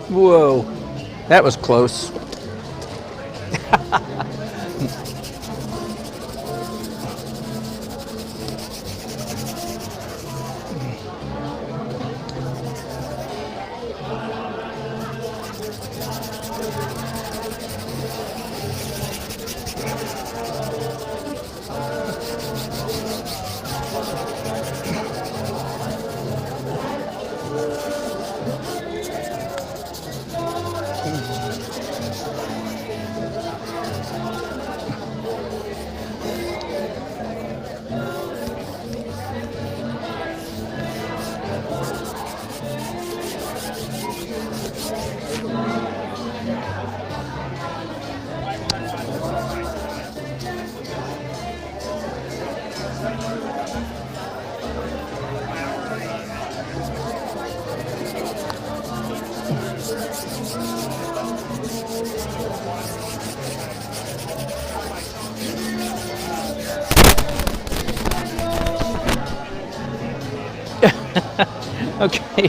Whoa, that was close. Okay,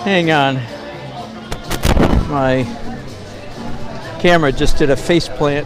hang on. My camera just did a face plant.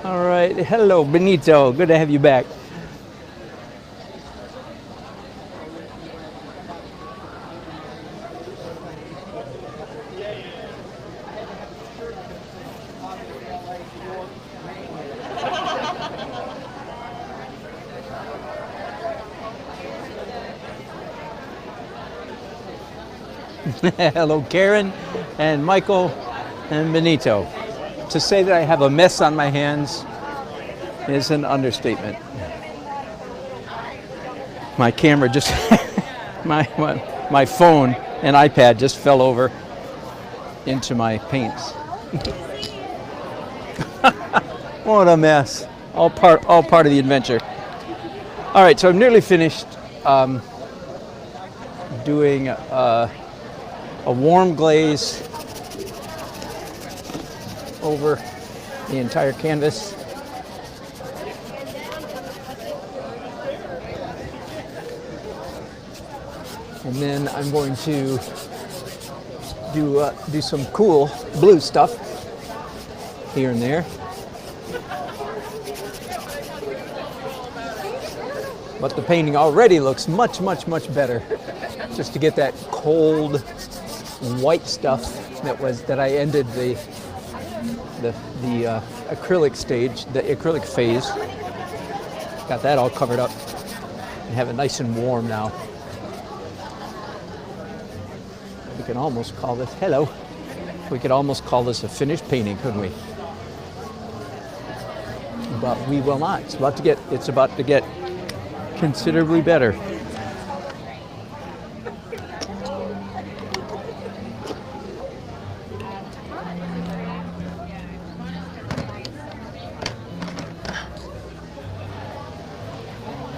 All right, hello Benito, good to have you back. Hello Karen and Michael and Benito. To say that I have a mess on my hands is an understatement. My camera just, my phone and iPad just fell over into my paints. What a mess. All part of the adventure. All right, so I'm nearly finished doing a warm glaze over the entire canvas. And then I'm going to do some cool blue stuff here and there. But the painting already looks much better. Just to get that cold white stuff that I ended the acrylic stage, the acrylic phase. Got that all covered up and have it nice and warm now. We can almost call this, hello, we could almost call this a finished painting, couldn't we? But we will not. It's about to get considerably better.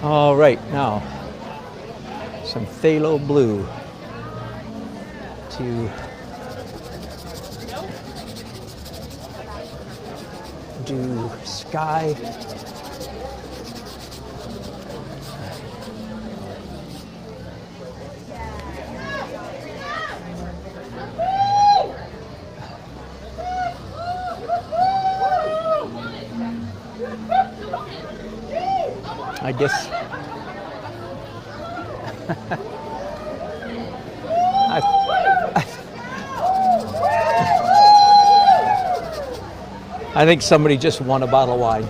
All right, now some phthalo blue to do sky. I guess I think somebody just won a bottle of wine.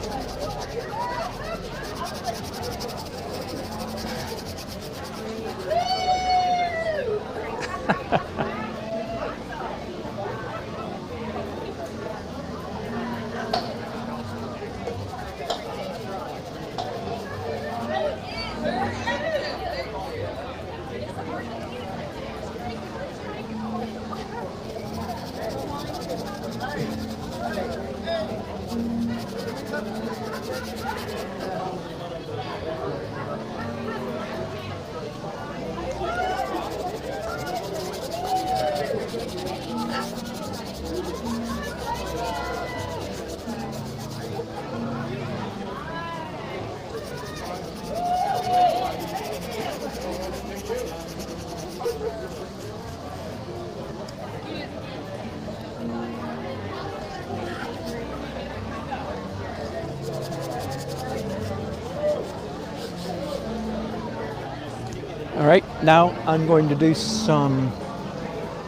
All right, now I'm going to do some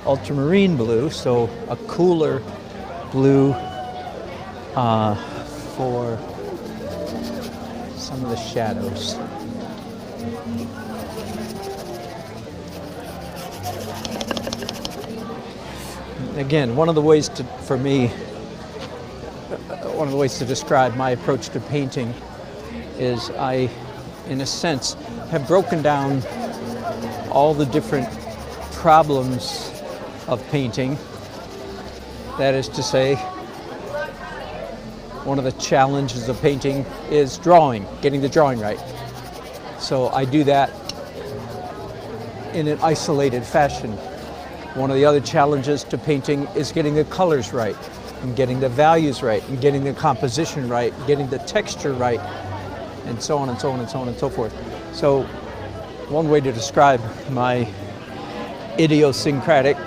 ultramarine blue, so a cooler blue for some of the shadows. Again, one of the ways to describe my approach to painting is I, in a sense, have broken down all the different problems of painting. That is to say, one of the challenges of painting is drawing, getting the drawing right. So I do that in an isolated fashion. One of the other challenges to painting is getting the colors right, and getting the values right, and getting the composition right, getting the texture right, and so on and so on and so on and so forth. So one way to describe my idiosyncratic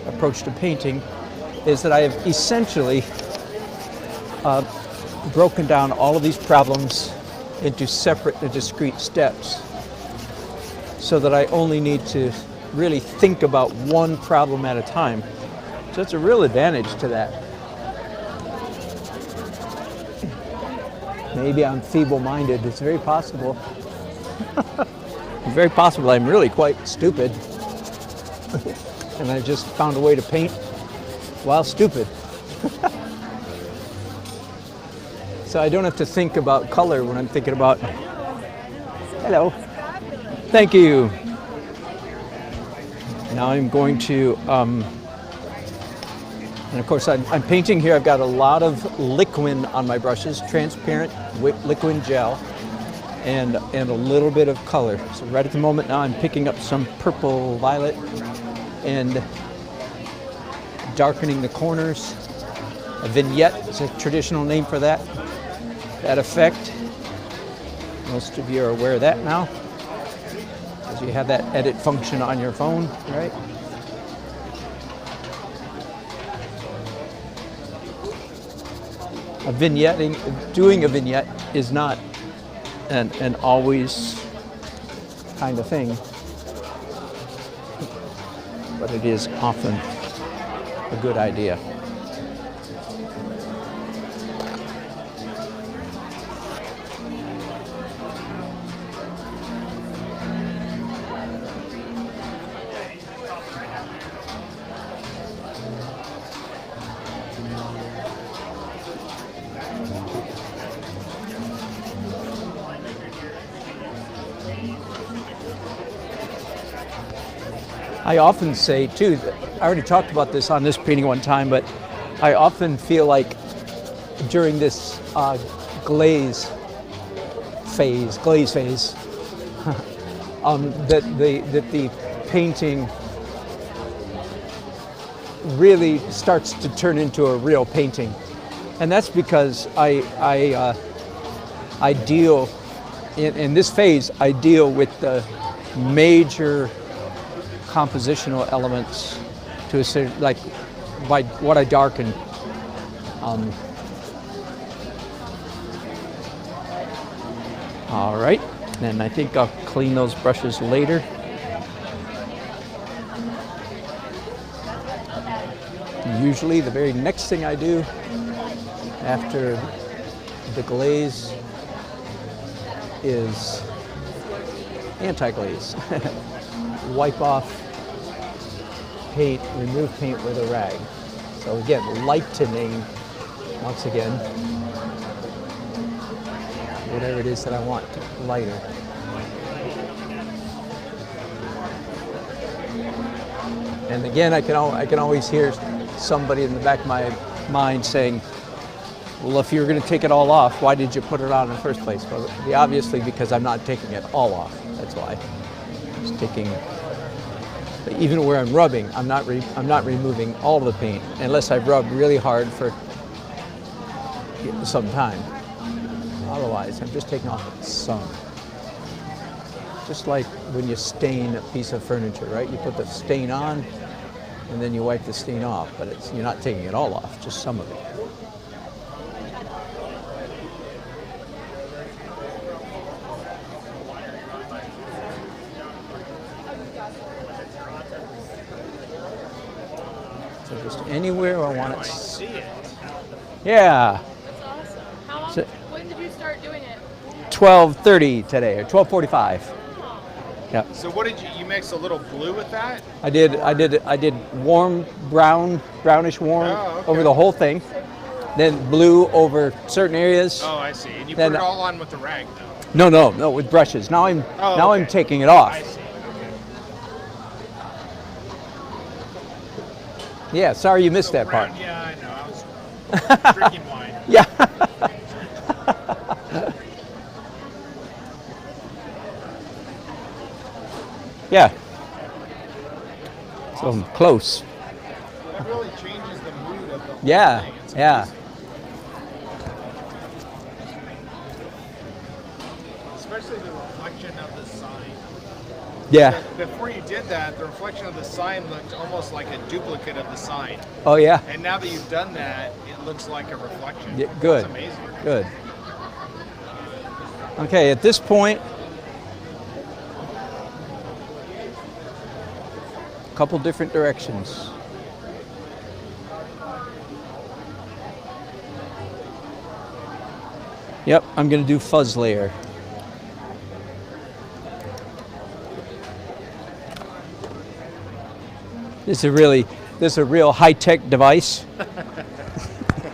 approach to painting is that I have essentially broken down all of these problems into separate and discrete steps so that I only need to really think about one problem at a time. So it's a real advantage to that. Maybe I'm feeble-minded. It's very possible. It's very possible I'm really quite stupid. And I just found a way to paint while stupid. So I don't have to think about color when I'm thinking about... Hello. Thank you. Now I'm going to... and of course I'm painting here. I've got a lot of liquid on my brushes, transparent liquid gel, and a little bit of color. So right at the moment now I'm picking up some purple violet and darkening the corners. A vignette is a traditional name for that effect. Most of you are aware of that now, because you have that edit function on your phone, right? Doing a vignette is not an always kind of thing, but it is often a good idea. I often say too, I already talked about this on this painting one time, but I often feel like during this glaze phase, that the painting really starts to turn into a real painting, and that's because I deal in this phase. I deal with the major compositional elements to a certain, like by what I darken. All right, and I think I'll clean those brushes later. Usually the very next thing I do after the glaze is anti-glaze. Wipe off paint, remove paint with a rag. So again, lightening, once again, whatever it is that I want lighter. And again, I can always hear somebody in the back of my mind saying, Well, if you're going to take it all off, why did you put it on in the first place? Well, obviously because I'm not taking it all off. That's why. Just taking, even where I'm rubbing, I'm not removing all the paint unless I've rubbed really hard for some time. Otherwise, I'm just taking off some. Just like when you stain a piece of furniture, right? You put the stain on, and then you wipe the stain off, but you're not taking it all off, just some of it. So just anywhere I want it. Yeah. That's awesome. How long? When did you start doing it? 12:30 today, or 12:45. Yeah. So what did you mix a little blue with that? I did warm brownish warm over the whole thing. Then blue over certain areas. Oh, I see. And you put it all on with the rag, No, though? no, with brushes. Now I'm taking it off. I see. Yeah, sorry you missed that part. Yeah, I know. I was drinking wine. Yeah. Yeah. So I'm close. It really changes the mood of the whole thing. It's Yeah. amazing. Especially the reflection of the sign. Yeah. Before you did that, the reflection of the sign looked almost like a duplicate of the sign. Oh yeah. And now that you've done that, it looks like a reflection. Yeah, good. It's amazing. Good. Okay, at this point, a couple different directions. Yep, I'm going to do fuzz layer. This is a real high-tech device.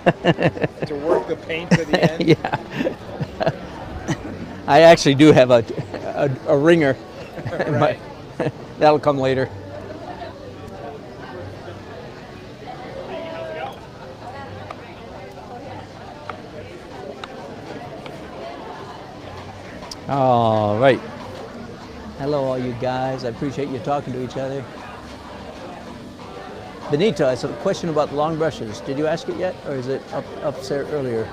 To work the paint to the end. Yeah. I actually do have a ringer. Right. That'll come later. All right. Hello, all you guys. I appreciate you talking to each other. Benita, it's a question about the long brushes. Did you ask it yet, or is it up there earlier?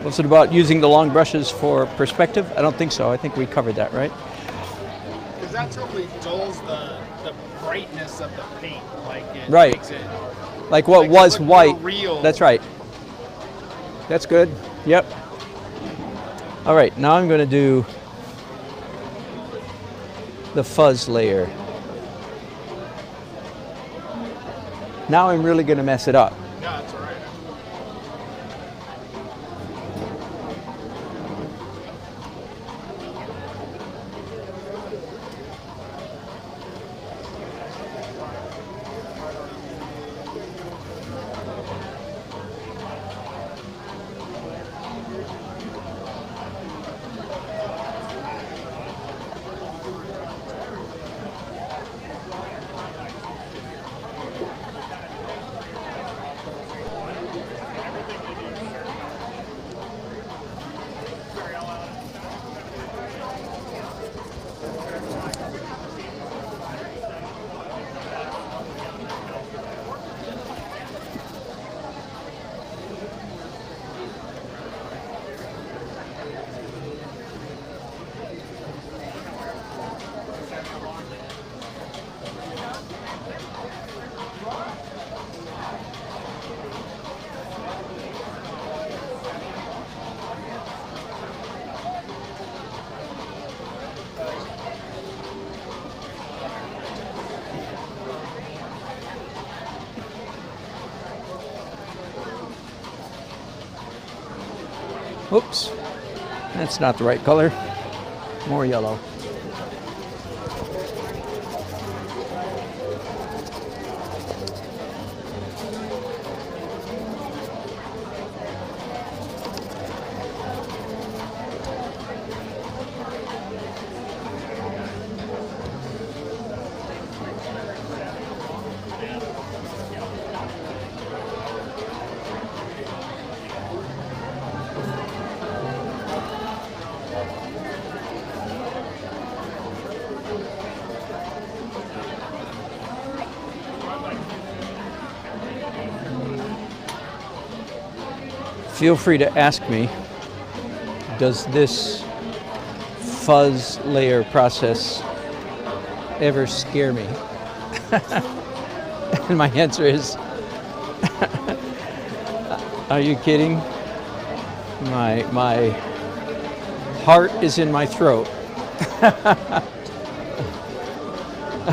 Was it about using the long brushes for perspective? I don't think so. I think we covered that, right? Because that totally dulls the brightness of the paint. Like it Right. makes it Like what like was it look more white. real. That's right. That's good. Yep. All right, now I'm going to do the fuzz layer. Now I'm really going to mess it up. Yeah, that's all right. Oops, that's not the right color. More yellow. feel free to ask me, does this fuzz layer process ever scare me? And my answer is, are you kidding? My heart is in my throat.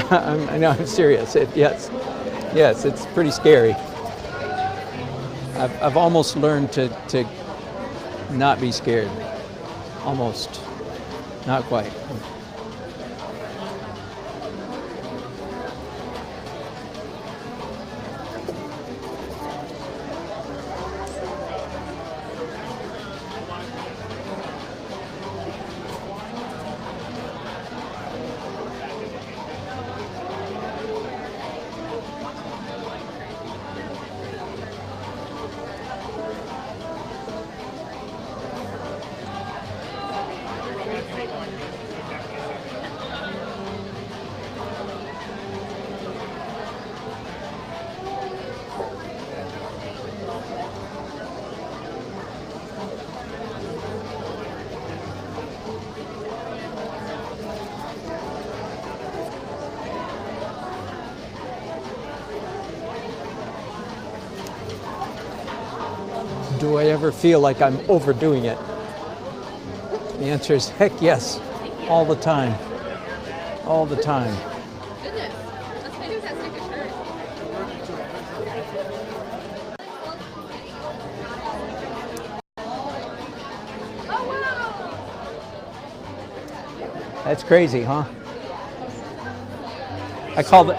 I know, I'm serious. Yes, it's pretty scary. I've almost learned to not be scared. Almost. Not quite. Do I ever feel like I'm overdoing it? The answer is heck yes, all the time. All the time. Goodness. Let's maybe that stick a shirt. Oh wow! That's crazy, huh? I call it.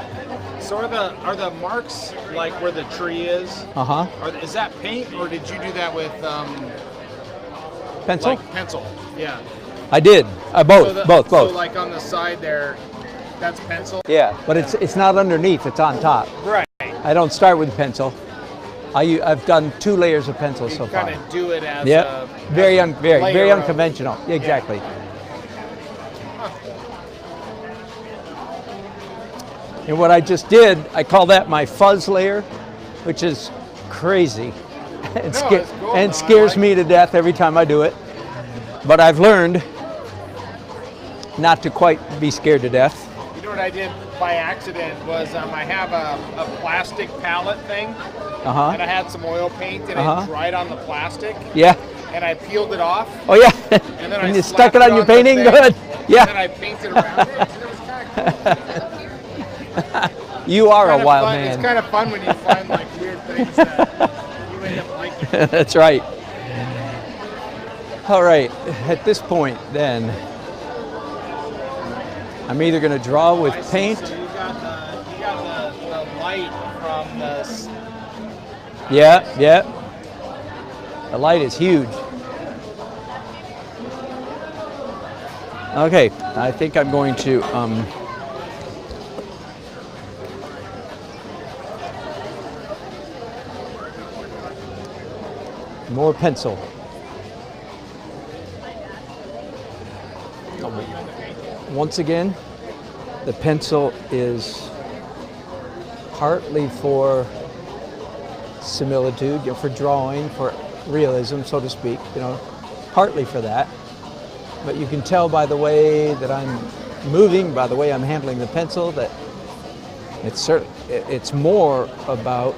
So are the marks like where the tree is? Uh-huh. Is that paint, or did you do that with Pencil? like pencil? Yeah. I did. Both. So like on the side there, that's pencil. Yeah, but it's not underneath. It's on top. Right. I don't start with pencil. I've done 2 layers of pencil so far. Kind of do it as Yeah. a Very layer of- unconventional. Exactly. And what I just did, I call that my fuzz layer, which is crazy and, No, it's cool, though. I scares like me to death every time I do it. But I've learned not to quite be scared to death. You know what I did by accident was I have a plastic palette thing, Uh-huh. and I had some oil paint and Uh-huh. it dried on the plastic, Yeah. and I peeled it off, Oh yeah. and then I you slapped stuck it on your the painting? thing, Good. and then Yeah. I painted around it, and it was kind of cool. You are a wild fun. man. It's kind of fun when you find like weird things that you end up liking. That's right. All right, at this point then, I'm either going to draw with paint. So you got the light from the. Yeah. The light is huge. Okay, I think I'm going to more pencil. Once again, the pencil is partly for similitude, for drawing, for realism, so to speak, partly for that. But you can tell by the way that I'm moving, by the way I'm handling the pencil, that it's more about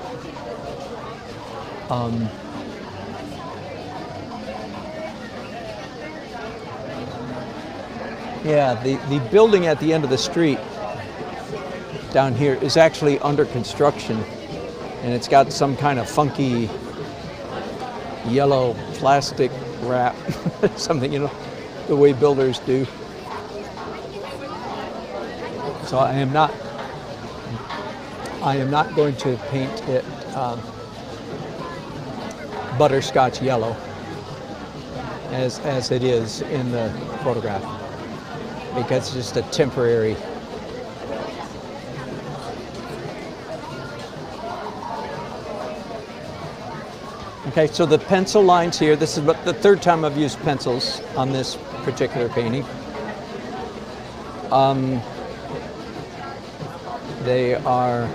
the building at the end of the street down here is actually under construction, and it's got some kind of funky yellow plastic wrap, something, the way builders do. So I am not going to paint it butterscotch yellow as it is in the photograph, because it's just a temporary. Okay, so the pencil lines here, this is the third time I've used pencils on this particular painting. They are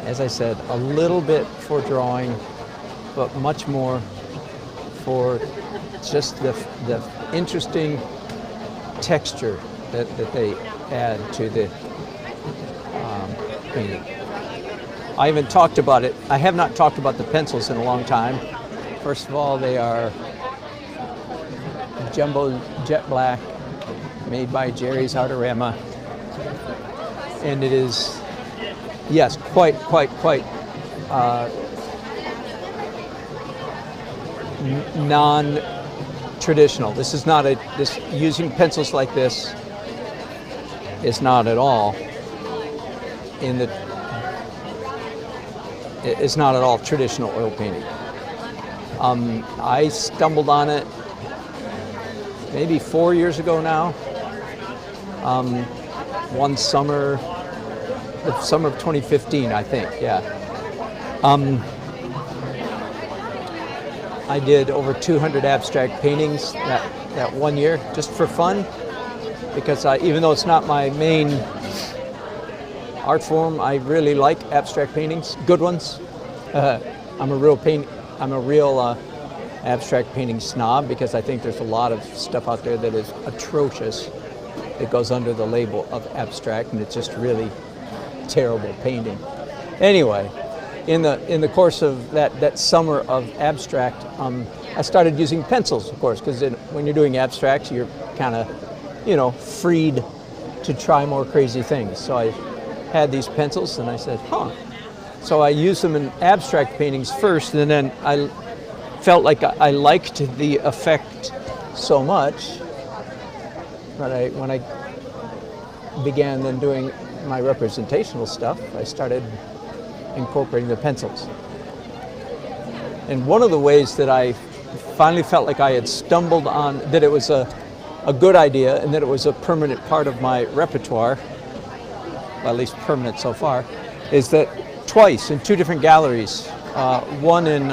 as I said, a little bit for drawing, but much more for just the interesting texture that they add to the painting. I haven't talked about it. I have not talked about the pencils in a long time. First of all, they are jumbo jet black, made by Jerry's Artorama, and it is, yes, quite non-traditional. This is not using pencils like this is not at all it's not at all traditional oil painting. I stumbled on it maybe 4 years ago now. One summer, the summer of 2015, I think, yeah. I did over 200 abstract paintings that 1 year, just for fun, because even though it's not my main art form, I really like abstract paintings, good ones. I'm a real abstract painting snob, because I think there's a lot of stuff out there that is atrocious. It goes under the label of abstract, and it's just really terrible painting. Anyway, in the course of that summer of abstract, I started using pencils, of course, because when you're doing abstracts, you're kind of, freed to try more crazy things. So I had these pencils, and I said, So I used them in abstract paintings first, and then I felt like I liked the effect so much that when I began then doing my representational stuff, I started incorporating the pencils. And one of the ways that I finally felt like I had stumbled on that it was a good idea and that it was a permanent part of my repertoire, well, at least permanent so far, is that twice in two different galleries, one in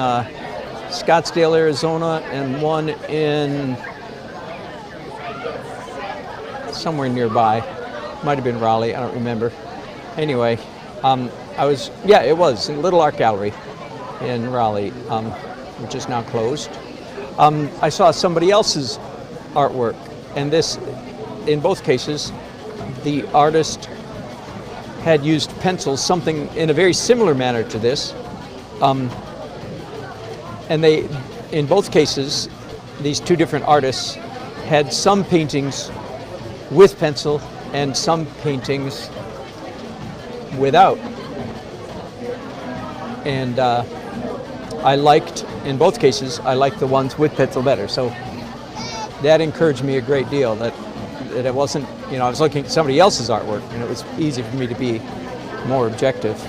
Scottsdale, Arizona, and one in somewhere nearby. Might have been Raleigh, I don't remember. Anyway, it was in Little Art Gallery in Raleigh, which is now closed. I saw somebody else's artwork, and in both cases, the artist had used pencils, something in a very similar manner to this. And in both cases, these two different artists had some paintings with pencil and some paintings without. And in both cases, I liked the ones with pencil better. So that encouraged me a great deal, that it wasn't, I was looking at somebody else's artwork, and it was easy for me to be more objective.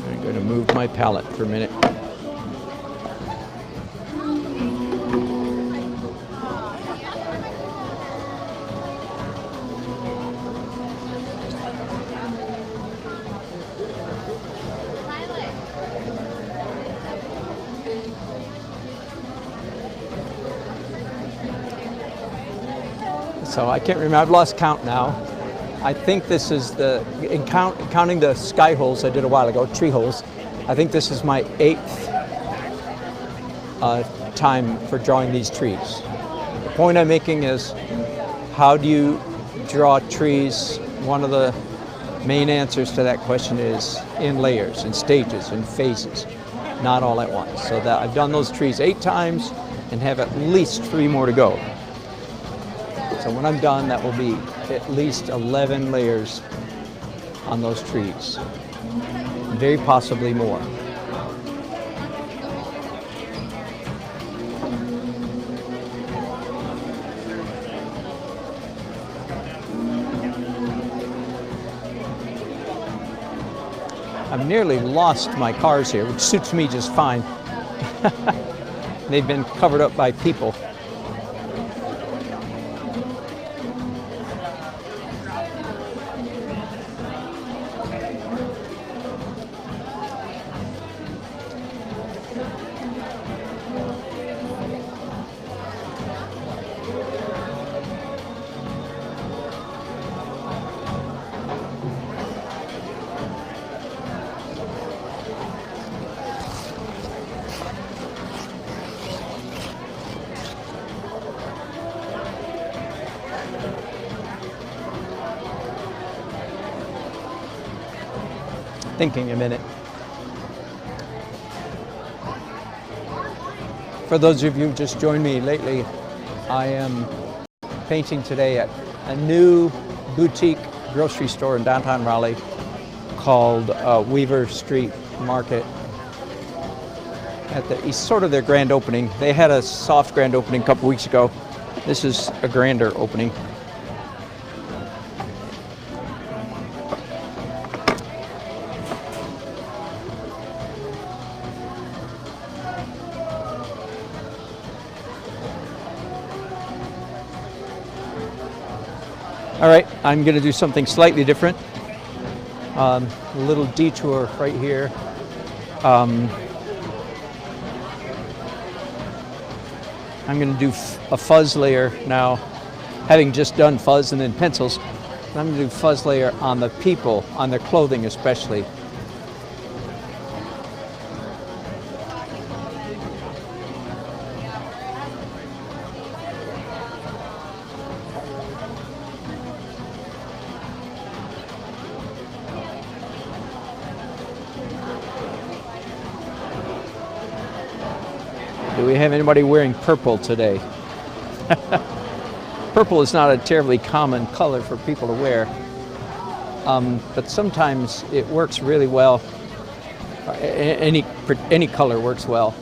I'm going to move my palette for a minute. So I can't remember, I've lost count now. I think this is counting the sky holes I did a while ago, tree holes, I think this is my 8th time for drawing these trees. The point I'm making is, how do you draw trees? One of the main answers to that question is in layers, in stages, in phases, not all at once. So that I've done those trees 8 times and have at least 3 more to go. So when I'm done, that will be at least 11 layers on those trees, very possibly more. I've nearly lost my cars here, which suits me just fine. They've been covered up by people. thinking a minute. For those of you who just joined me lately, I am painting today at a new boutique grocery store in downtown Raleigh called Weaver Street Market. It's sort of their grand opening. They had a soft grand opening a couple weeks ago. This is a grander opening. All right, I'm going to do something slightly different. A little detour right here. I'm going to do a fuzz layer now, having just done fuzz and then pencils. I'm going to do fuzz layer on the people, on their clothing especially. Do we have anybody wearing purple today? Purple is not a terribly common color for people to wear, but sometimes it works really well. Any color works well,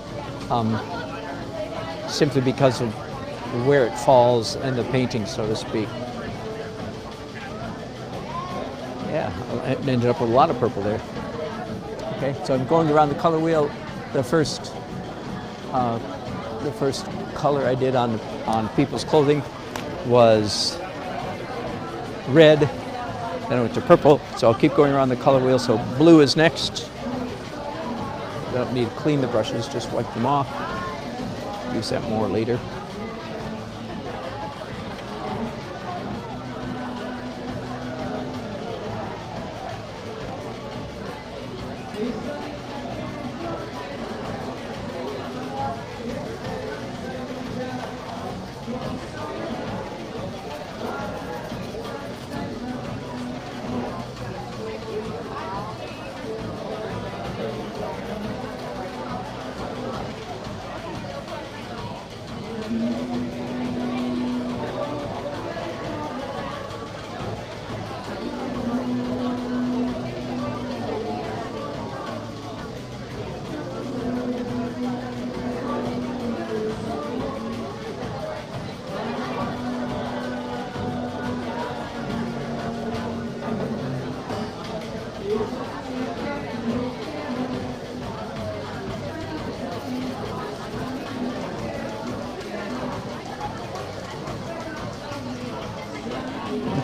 simply because of where it falls in the painting, so to speak. Yeah, I ended up with a lot of purple there. Okay, so I'm going around the color wheel. The first color I did on people's clothing was red, then I went to purple, so I'll keep going around the color wheel. So blue is next. Don't need to clean the brushes, just wipe them off. Use that more later.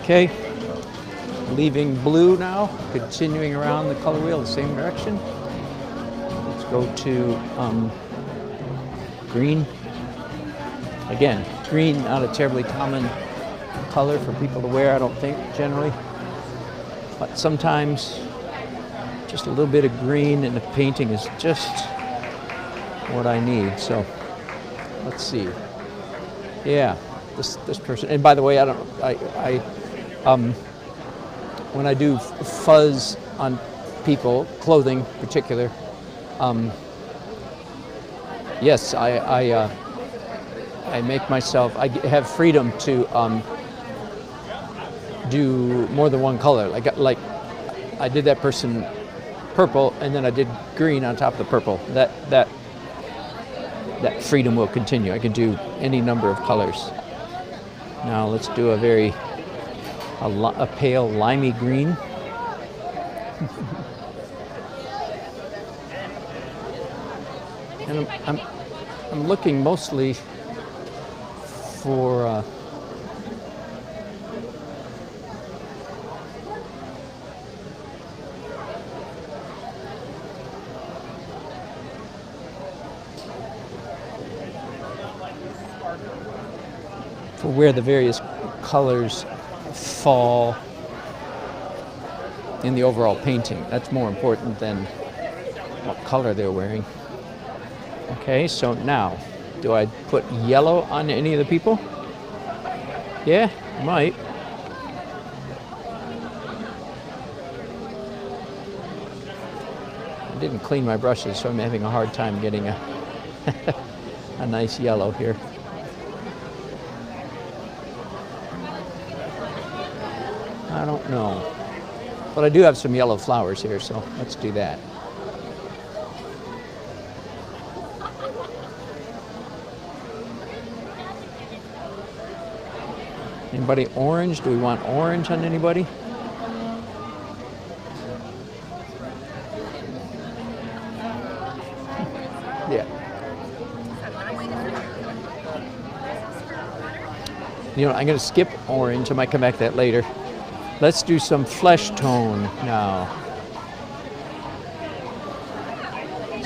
Okay, leaving blue now, continuing around the color wheel the same direction. Let's go to green. Again, green, not a terribly common color for people to wear, I don't think, generally. But sometimes just a little bit of green in the painting is just what I need. So let's see. Yeah, this person. And by the way, when I do fuzz on people, clothing in particular, yes, I make myself, I have freedom to do more than one color. Like I did that person purple, and then I did green on top of the purple. That freedom will continue. I can do any number of colors. Now let's do a pale limey green. And I'm looking mostly for where the various colors fall in the overall painting. That's more important than what color they're wearing. Okay, so now, do I put yellow on any of the people? Yeah, might. I didn't clean my brushes, so I'm having a hard time getting a, a nice yellow here. I don't know. But I do have some yellow flowers here, so let's do that. Anybody orange? Do we want orange on anybody? Yeah. You know, I'm going to skip orange. I might come back to that later. Let's do some flesh tone now.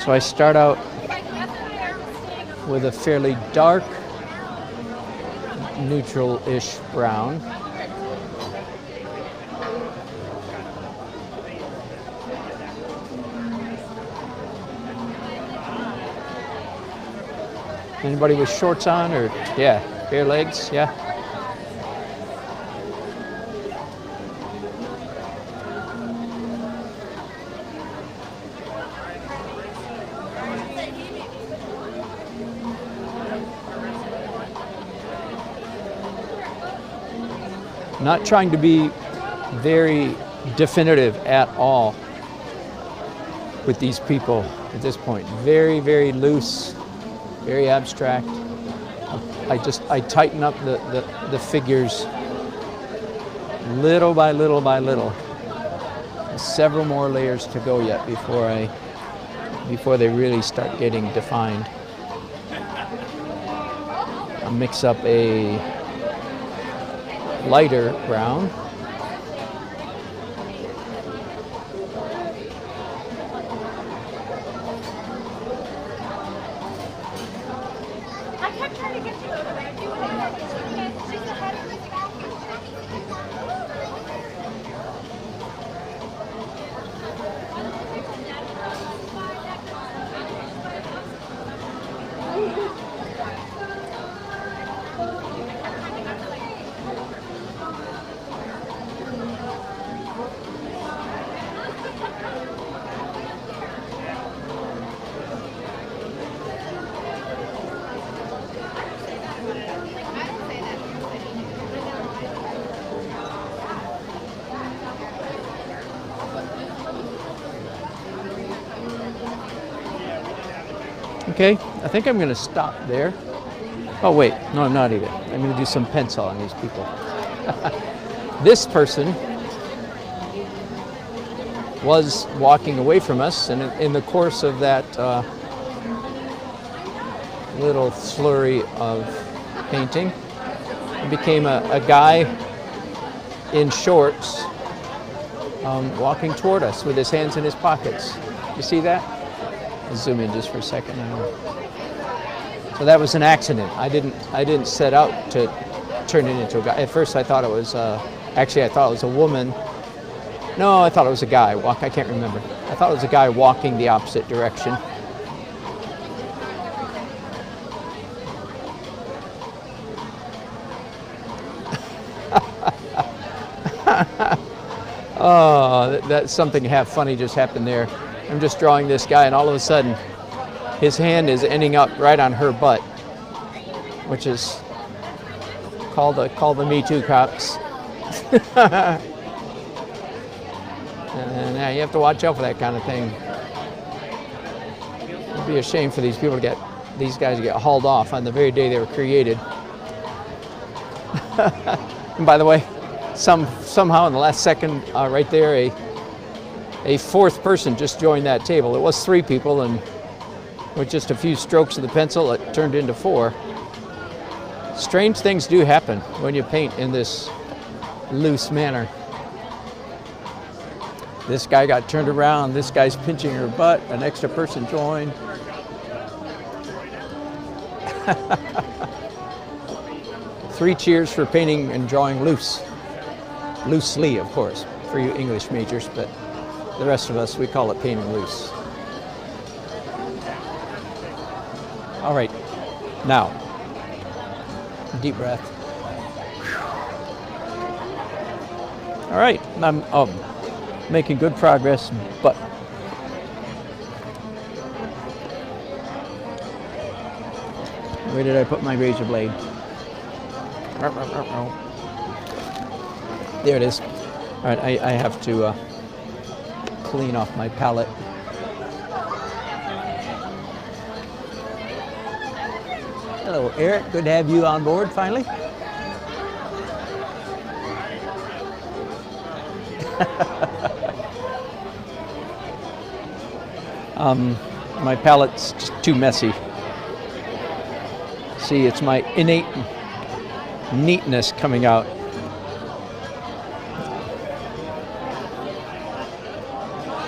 So I start out with a fairly dark, neutral-ish brown. Anybody with shorts on, or yeah, bare legs, yeah. Not trying to be very definitive at all with these people at this point. Very, very loose, very abstract. I tighten up the figures little by little by little. There's several more layers to go yet before they really start getting defined. I'll mix up a lighter brown. I kept trying to get you over there. Do whatever. She's ahead of us. Okay, I think I'm going to stop there. Oh wait, no, I'm not even. I'm going to do some pencil on these people. This person was walking away from us, and in the course of that little flurry of painting, it became a guy in shorts walking toward us with his hands in his pockets. You see that? I'll zoom in just for a second. So that was an accident. I didn't set out to turn it into a guy. At first I thought it was, actually I thought it was a woman. No, I thought it was a guy. I can't remember. I thought it was a guy walking the opposite direction. Oh, that's something half funny just happened there. I'm just drawing this guy, and all of a sudden, his hand is ending up right on her butt, which is called the Me Too cops. And yeah, you have to watch out for that kind of thing. It'd be a shame for these people to these guys to get hauled off on the very day they were created. And by the way, somehow in the last second, right there, a fourth person just joined that table. It was 3 people, and with just a few strokes of the pencil, it turned into 4. Strange things do happen when you paint in this loose manner. This guy got turned around, this guy's pinching her butt, an extra person joined. Three cheers for painting and drawing loose. Loosely, of course, for you English majors, but the rest of us, we call it painting loose. All right, now, deep breath. All right, I'm making good progress, but Where did I put my razor blade? There it is. All right, I have to clean off my palette. Hello, Eric. Good to have you on board finally. My palette's just too messy. See, it's my innate neatness coming out.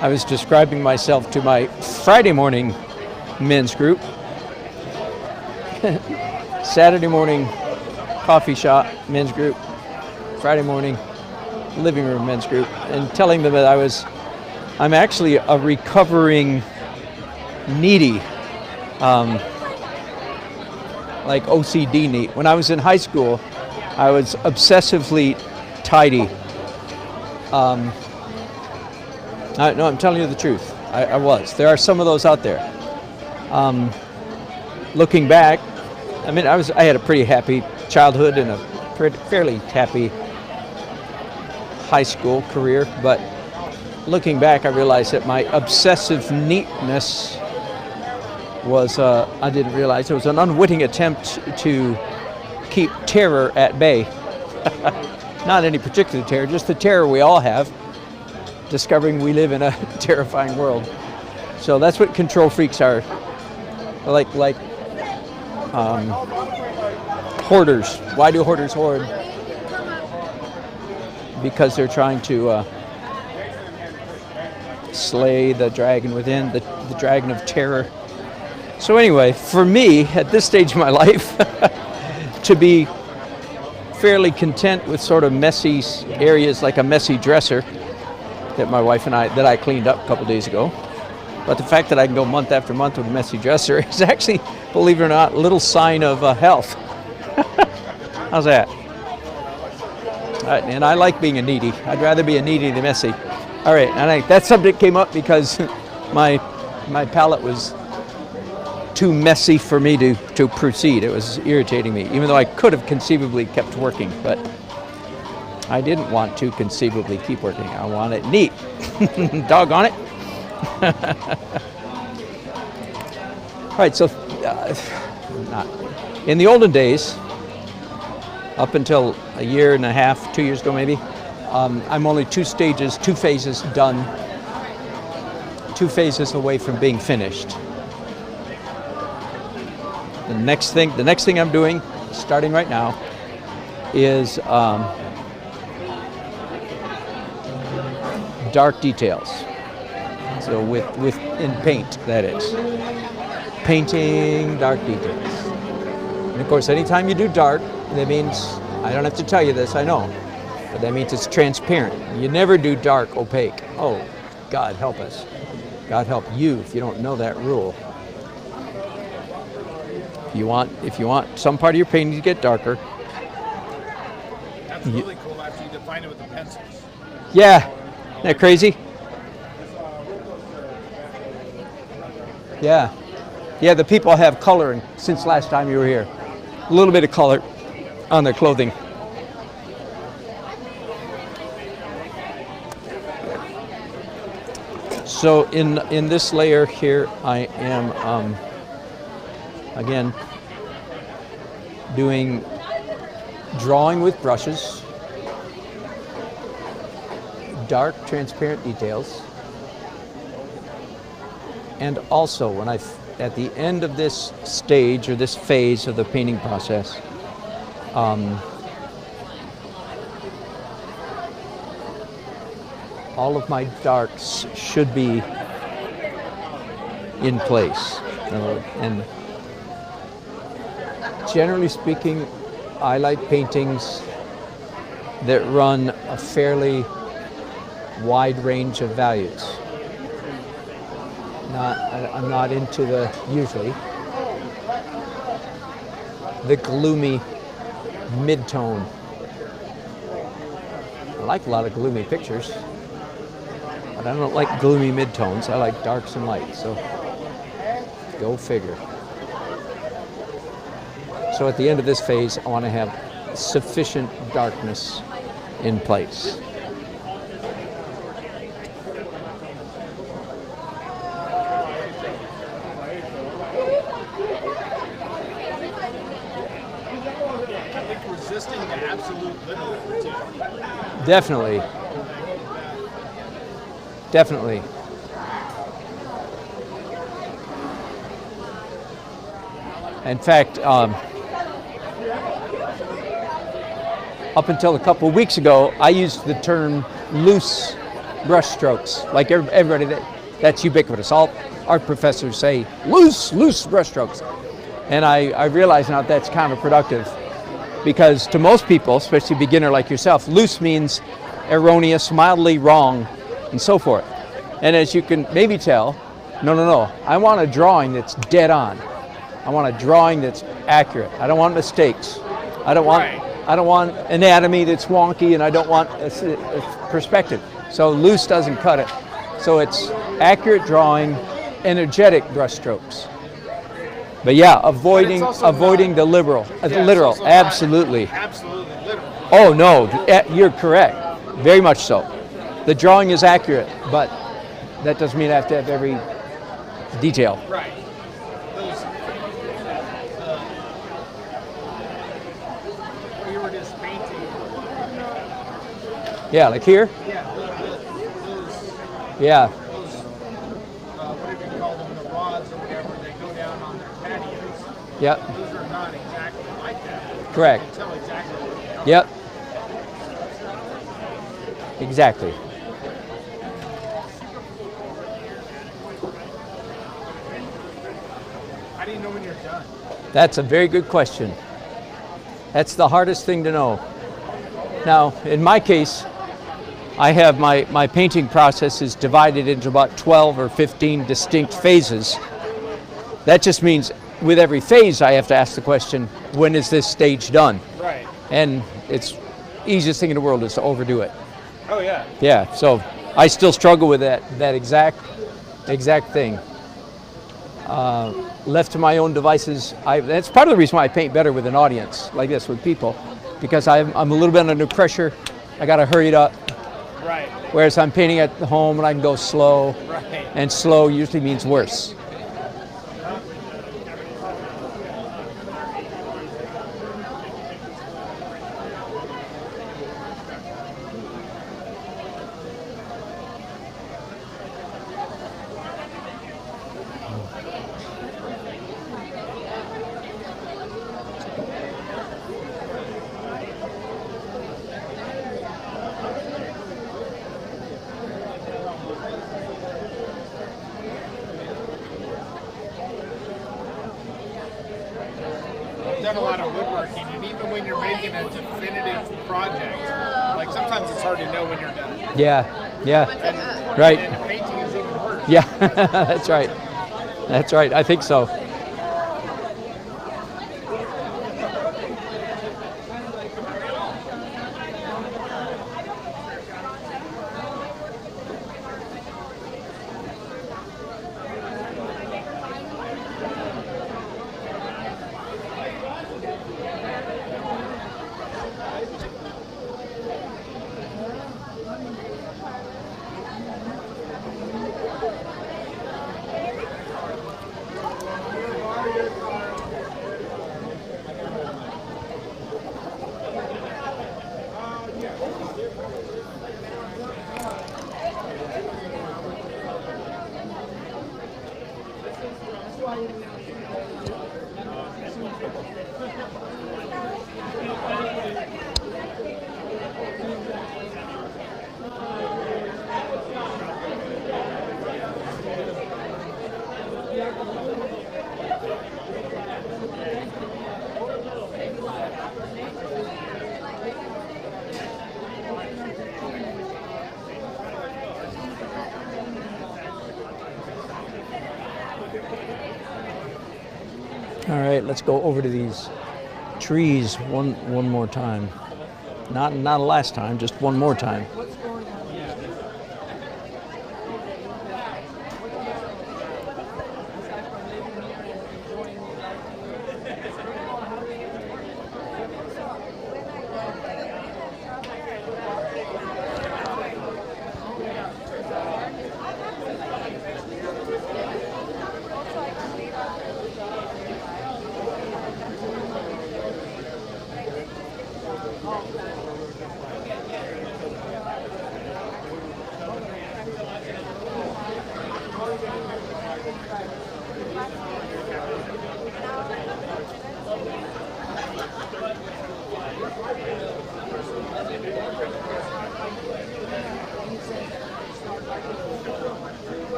I was describing myself to my Friday morning men's group. Saturday morning coffee shop men's group. Friday morning living room men's group, and telling them that I'm actually a recovering needy, like OCD neat. When I was in high school, I was obsessively tidy. No, I'm telling you the truth. I was. There are some of those out there. Looking back, I mean, I had a pretty happy childhood and a fairly happy high school career, but looking back, I realized that my obsessive neatness was, I didn't realize it was an unwitting attempt to keep terror at bay. Not any particular terror, just the terror we all have, discovering we live in a terrifying world. So that's what control freaks are, like hoarders. Why do hoarders hoard? Because they're trying to slay the dragon within, the dragon of terror. So anyway, for me, at this stage of my life, to be fairly content with sort of messy areas, like a messy dresser that my wife and I cleaned up a couple days ago. But the fact that I can go month after month with a messy dresser is actually, believe it or not, a little sign of health. How's that? And I like being a needy. I'd rather be a needy than messy. All right, and that subject came up because my palette was too messy for me to proceed. It was irritating me, even though I could have conceivably kept working, but I didn't want to conceivably keep working. I want it neat. Doggone it. All right, so in the olden days, up until a year and a half, 2 years ago maybe, I'm only two phases done, 2 phases away from being finished. The next thing I'm doing, starting right now, is dark details. So with in paint, that is. Painting dark details. And of course, anytime you do dark, that means, I don't have to tell you this, I know, but that means it's transparent. You never do dark opaque. Oh, God help us. God help you if you don't know that rule. If you want some part of your painting to get darker. That's really cool after you define it with the pencils. Yeah, isn't that crazy? Yeah. Yeah, the people have coloring since last time you were here. A little bit of color on their clothing. So in this layer here, I am again doing drawing with brushes, dark transparent details, and also when at the end of this stage or this phase of the painting process, all of my darks should be in place. And generally speaking, I like paintings that run a fairly wide range of values. I'm not into usually the gloomy mid-tone. I like a lot of gloomy pictures, but I don't like gloomy mid-tones. I like darks and lights, so go figure. So at the end of this phase, I want to have sufficient darkness in place. Like resisting the absolute limit too. Definitely. Definitely. In fact, up until a couple of weeks ago, I used the term loose brush strokes. Like everybody, that's ubiquitous. All art professors say loose brush strokes. And I realize now that's counterproductive, because to most people, especially a beginner like yourself, loose means erroneous, mildly wrong, and so forth. And as you can maybe tell, no, I want a drawing that's dead on. I want a drawing that's accurate. I don't want mistakes. I don't want anatomy that's wonky, and I don't want a perspective. So loose doesn't cut it. So it's accurate drawing, energetic brushstrokes. But yeah, avoiding the literal. Absolutely. Absolutely literal. Oh no, you're correct. Very much so. The drawing is accurate, but that doesn't mean I have to have every detail. Right. Those, where you were just painting. Yeah, like here? Yeah. Those, Yeah. whatever you call them, the rods or whatever, they go down on their patios. Yep. Those are not exactly like that. Correct. You can tell exactly what they are. Yep. Exactly. How do you know when you're done? That's a very good question. That's the hardest thing to know. Now, in my case, I have my painting process is divided into about 12 or 15 distinct phases. That just means with every phase I have to ask the question, when is this stage done? Right. And it's easiest thing in the world is to overdo it. Oh yeah. Yeah, so I still struggle with that exact thing. Left to my own devices, that's part of the reason why I paint better with an audience like this, with people, because I'm a little bit under pressure. I got to hurry it up. Right. Whereas I'm painting at home and I can go slow, Right. and slow usually means worse. I've done a lot of woodworking, and even when you're making a definitive project, like sometimes it's hard to know when you're done. Yeah, And, right. And painting is even worse. Yeah, that's right. That's right, I think so. All right, let's go over to these trees one more time. Not a last time, just one more time.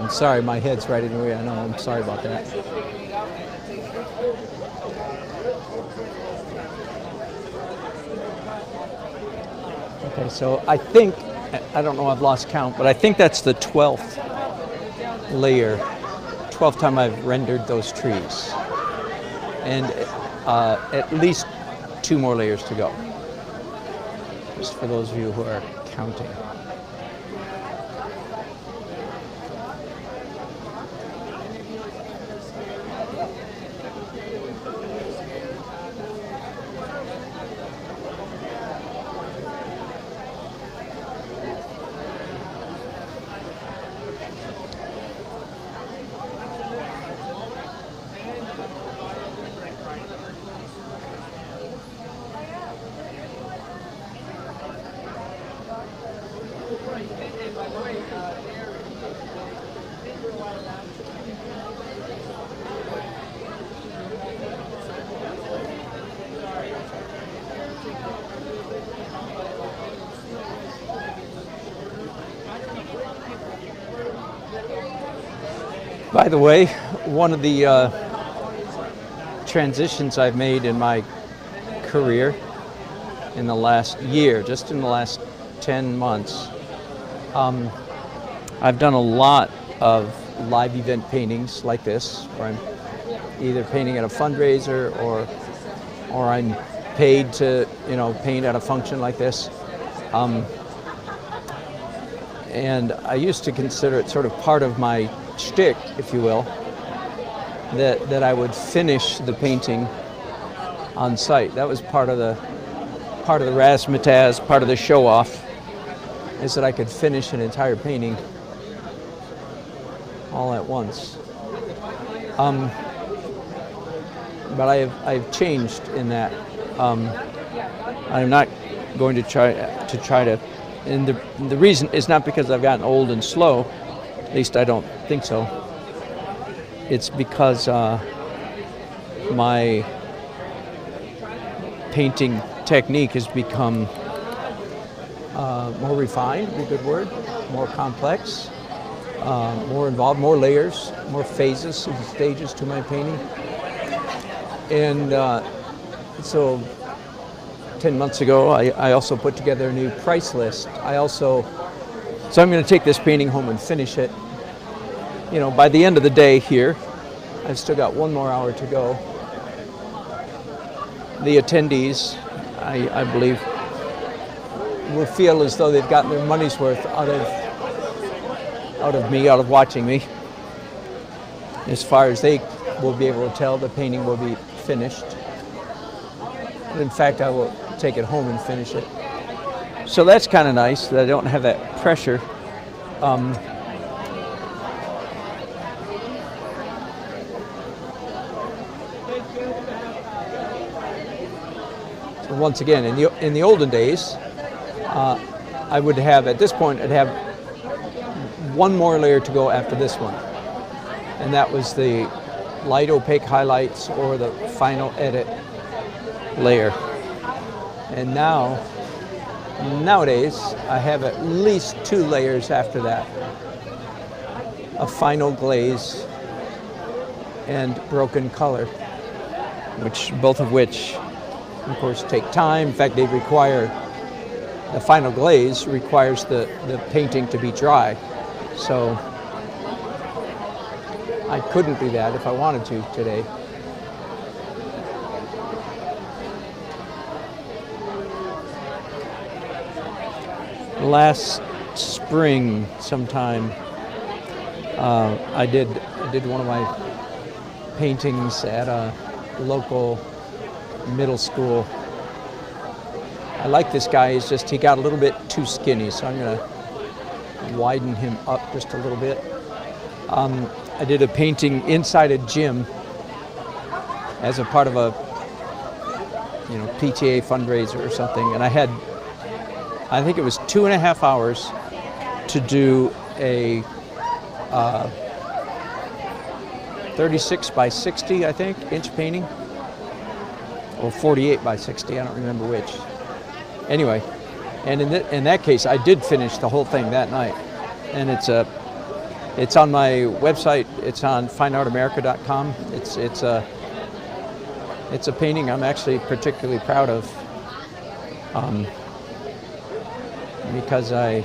I'm sorry, my head's right in the way. I know. I'm sorry about that. Okay, so I think, I don't know, I've lost count, but I think that's the 12th layer, 12th time I've rendered those trees. And at least 2 more layers to go, just for those of you who are counting. By the way, one of the transitions I've made in my career in the last year, just in the last 10 months, I've done a lot of live event paintings like this, where I'm either painting at a fundraiser or I'm paid to, paint at a function like this. And I used to consider it sort of part of my shtick, if you will, that I would finish the painting on site. That was part of the razzmatazz, part of the show off, is that I could finish an entire painting all at once. But I've changed in that. I'm not going to try to, and the reason is not because I've gotten old and slow. At least I don't think so. It's because my painting technique has become more refined, would be a good word, more complex, more involved, more layers, more phases and stages to my painting. And so 10 months ago, I also put together a new price list. So I'm going to take this painting home and finish it. By the end of the day here, I've still got 1 more hour to go. The attendees, I believe, will feel as though they've gotten their money's worth out of me, out of watching me. As far as they will be able to tell, the painting will be finished. In fact, I will take it home and finish it. So that's kind of nice that I don't have that pressure. So once again, in the olden days, I would have, at this point, I'd have 1 more layer to go after this one. And that was the light opaque highlights or the final edit layer. And nowadays, I have at least 2 layers after that. A final glaze and broken color, both of which, of course, take time. In fact, the final glaze requires the painting to be dry. So I couldn't do that if I wanted to today. Last spring sometime, I did one of my paintings at a local middle school. I like this guy, he got a little bit too skinny, so I'm gonna widen him up just a little bit. I did a painting inside a gym as a part of a PTA fundraiser or something, and I think it was 2.5 hours to do a 36 by 60, I think, inch painting, or 48 by 60, I don't remember which. Anyway, and in that case, I did finish the whole thing that night, and it's a It's on my website. It's on fineartamerica.com. It's a painting I'm actually particularly proud of, because I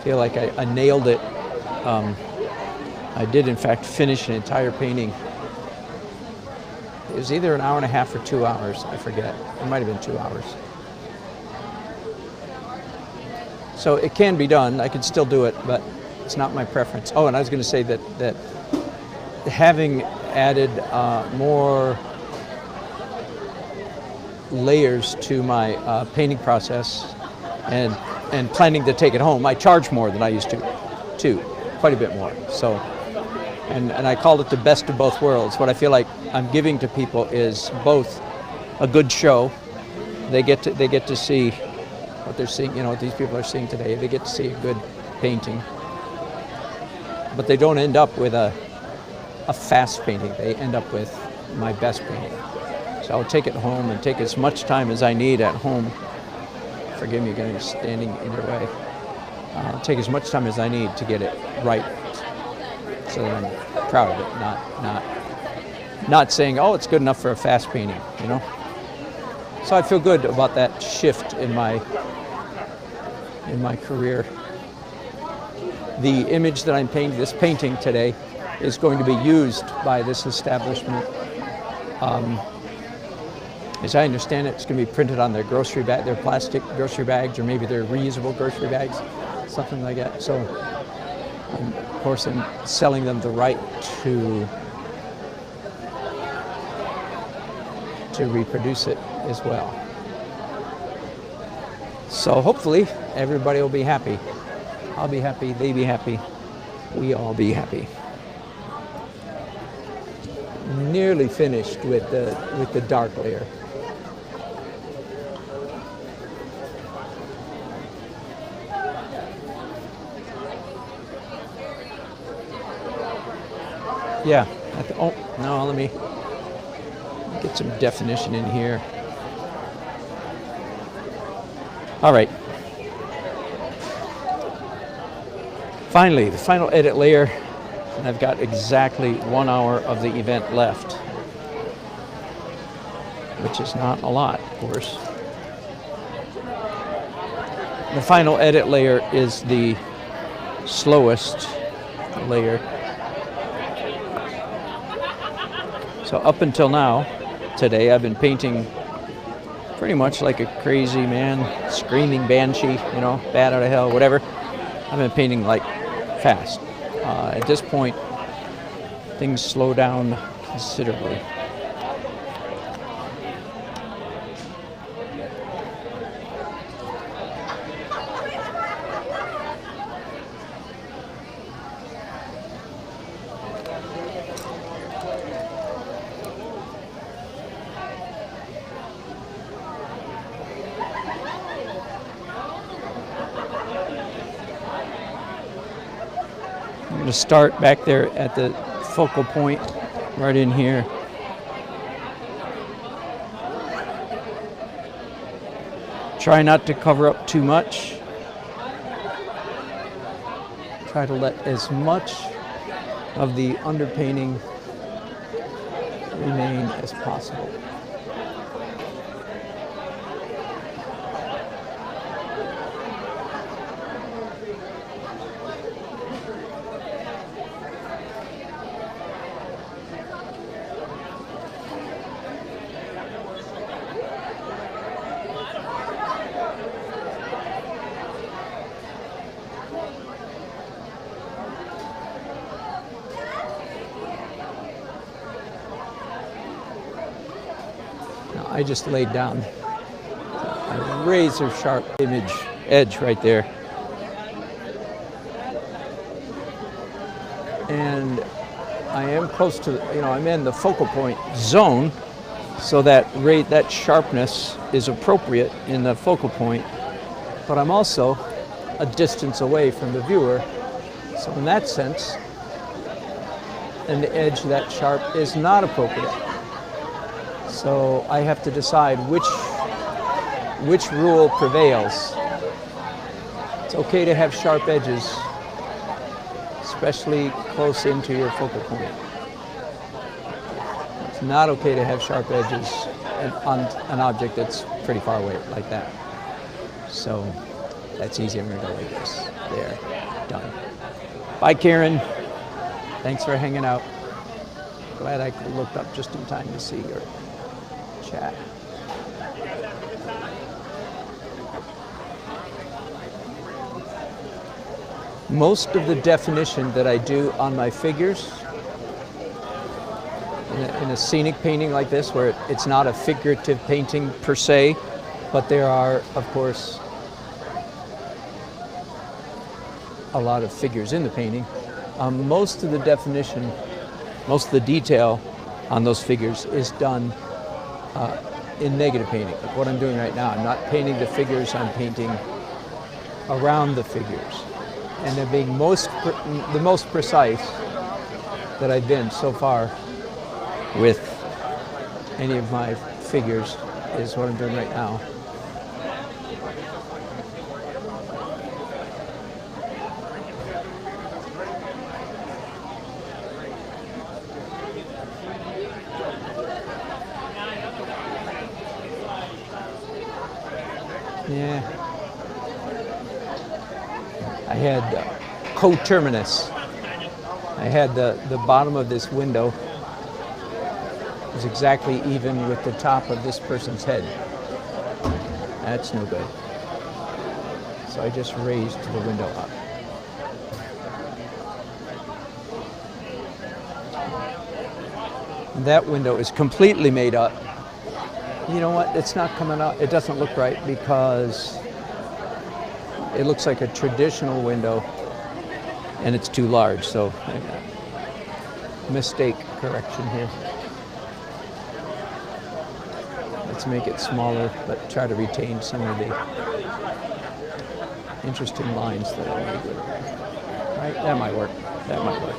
feel like I nailed it. I did, in fact, finish an entire painting. It was either an hour and a half or 2 hours. I forget. It might have been 2 hours. So it can be done. I can still do it, but it's not my preference. Oh, and I was going to say that having added more layers to my painting process and planning to take it home, I charge more than I used to, too, quite a bit more. So, and I call it the best of both worlds. What I feel like I'm giving to people is both a good show. They get to see what they're seeing, what these people are seeing today. They get to see a good painting, but they don't end up with a fast painting. They end up with my best painting. So I'll take it home and take as much time as I need at home. Forgive me again, standing in your way. I'll take as much time as I need to get it right, so that I'm proud of it. Not saying, oh, it's good enough for a fast painting, So I feel good about that shift in my career. The image that I'm painting, this painting today, is going to be used by this establishment. As I understand it, it's going to be printed on their grocery bag, their plastic grocery bags, or maybe their reusable grocery bags, something like that. So, of course, I'm selling them the right to reproduce it as well. So hopefully everybody will be happy. I'll be happy, they be happy, we all be happy. Nearly finished with the dark layer. Yeah. Oh no, let me get some definition in here. All right. Finally, the final edit layer, and I've got exactly 1 hour of the event left, which is not a lot, of course. The final edit layer is the slowest layer. So up until now, today, I've been painting pretty much like a crazy man, screaming banshee, bat out of hell, whatever. I've been painting like fast. At this point, things slow down considerably. I'm going to start back there at the focal point, right in here. Try not to cover up too much. Try to let as much of the underpainting remain as possible. I just laid down a razor sharp edge right there. And I am close to, I'm in the focal point zone, so that that sharpness is appropriate in the focal point, but I'm also a distance away from the viewer. So in that sense, an edge that sharp is not appropriate. So I have to decide which rule prevails. It's okay to have sharp edges, especially close into your focal point. It's not okay to have sharp edges on an object that's pretty far away like that. So that's easy. I'm going to go like this. There. Done. Bye, Karen. Thanks for hanging out. Glad I looked up just in time to see your chat. Most of the definition that I do on my figures in a scenic painting like this, where it's not a figurative painting per se, but there are, of course, a lot of figures in the painting. Most of the definition, most of the detail on those figures is done in negative painting. Like what I'm doing right now, I'm not painting the figures, I'm painting around the figures. And they're being the most precise that I've been so far with any of my figures is what I'm doing right now. Yeah. I had coterminous. I had the bottom of this window was exactly even with the top of this person's head. That's no good. So I just raised the window up. That window is completely made up. You know what? It's not coming out. It doesn't look right because it looks like a traditional window and it's too large. So mistake correction here. Let's make it smaller, but try to retain some of the interesting lines that I made with it. Right? That might work. That might work.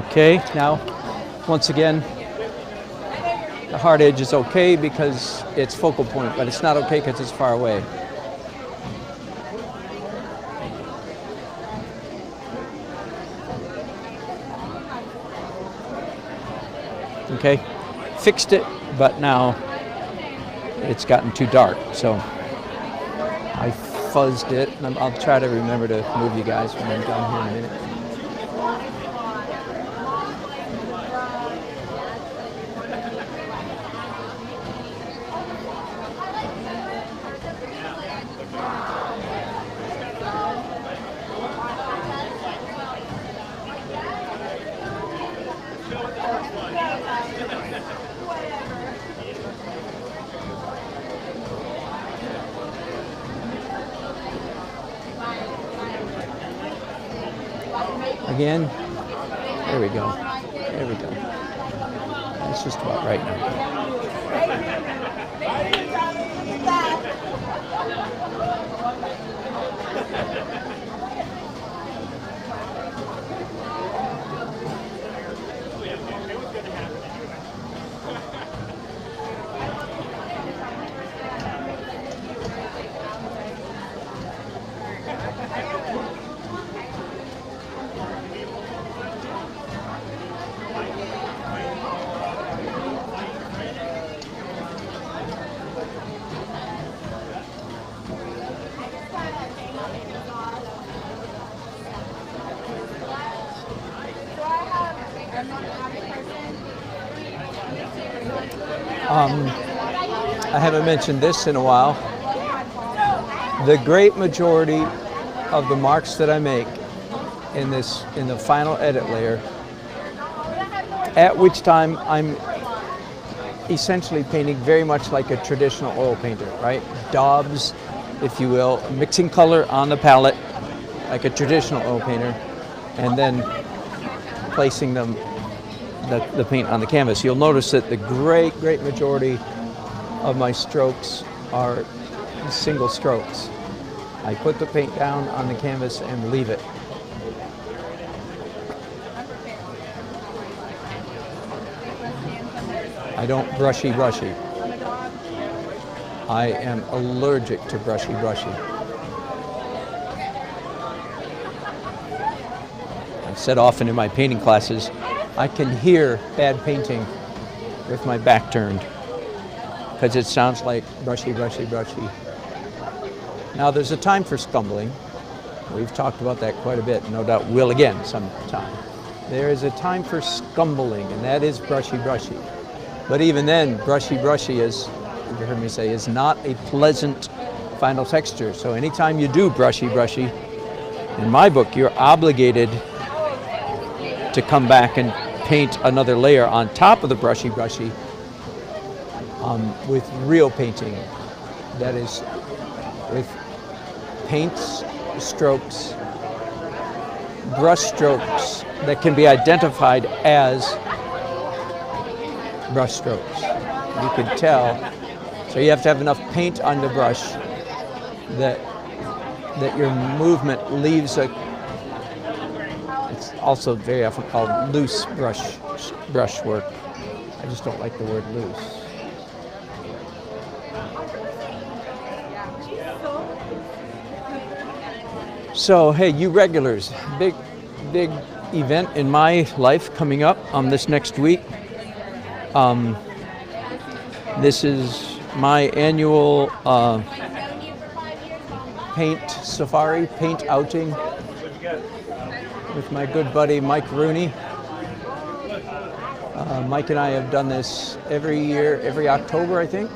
Okay, now, once again, the hard edge is okay because it's focal point, but it's not okay because it's far away. Okay, fixed it, but now it's gotten too dark, so I fuzzed it, and I'll try to remember to move you guys when I'm done here in a minute. Again, there we go, there we go. That's just about right now. I haven't mentioned this in a while. The great majority of the marks that I make in the final edit layer, at which time I'm essentially painting very much like a traditional oil painter, right? Daubs, if you will, mixing color on the palette like a traditional oil painter, and then placing them the paint on the canvas. You'll notice that the great majority of my strokes are single strokes. I put the paint down on the canvas and leave it. I don't brushy. I am allergic to brushy. I've said often in my painting classes, I can hear bad painting with my back turned because it sounds like brushy. Now there's a time for scumbling. We've talked about that quite a bit, no doubt will again sometime. There is a time for scumbling, and that is brushy. But even then, brushy is, you heard me say, is not a pleasant final texture. So anytime you do brushy, in my book, you're obligated to come back and paint another layer on top of the brushy with real painting. That is with paints, strokes, brush strokes that can be identified as brush strokes. You can tell. So you have to have enough paint on the brush that your movement leaves a. It's also very often called loose brush work. I just don't like the word loose. So hey, you regulars, big event in my life coming up this next week. This is my annual paint safari, paint outing with my good buddy Mike Rooney. Mike and I have done this every year, every October, I think,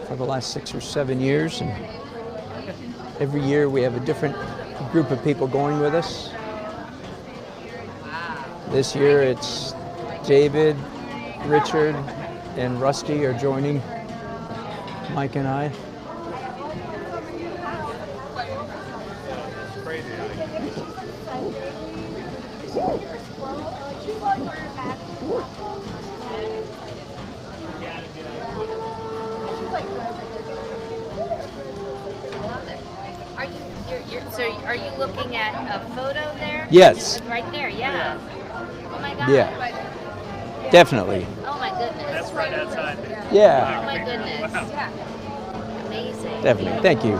for the last 6 or 7 years. And every year we have a different group of people going with us. This year it's David, Richard, and Rusty are joining Mike and I. So are you looking at a photo there? Yes. Right there, yeah. Oh my God. Yeah. Definitely. Oh my goodness. That's right outside. Yeah. Oh my goodness. Amazing. Definitely. Thank you.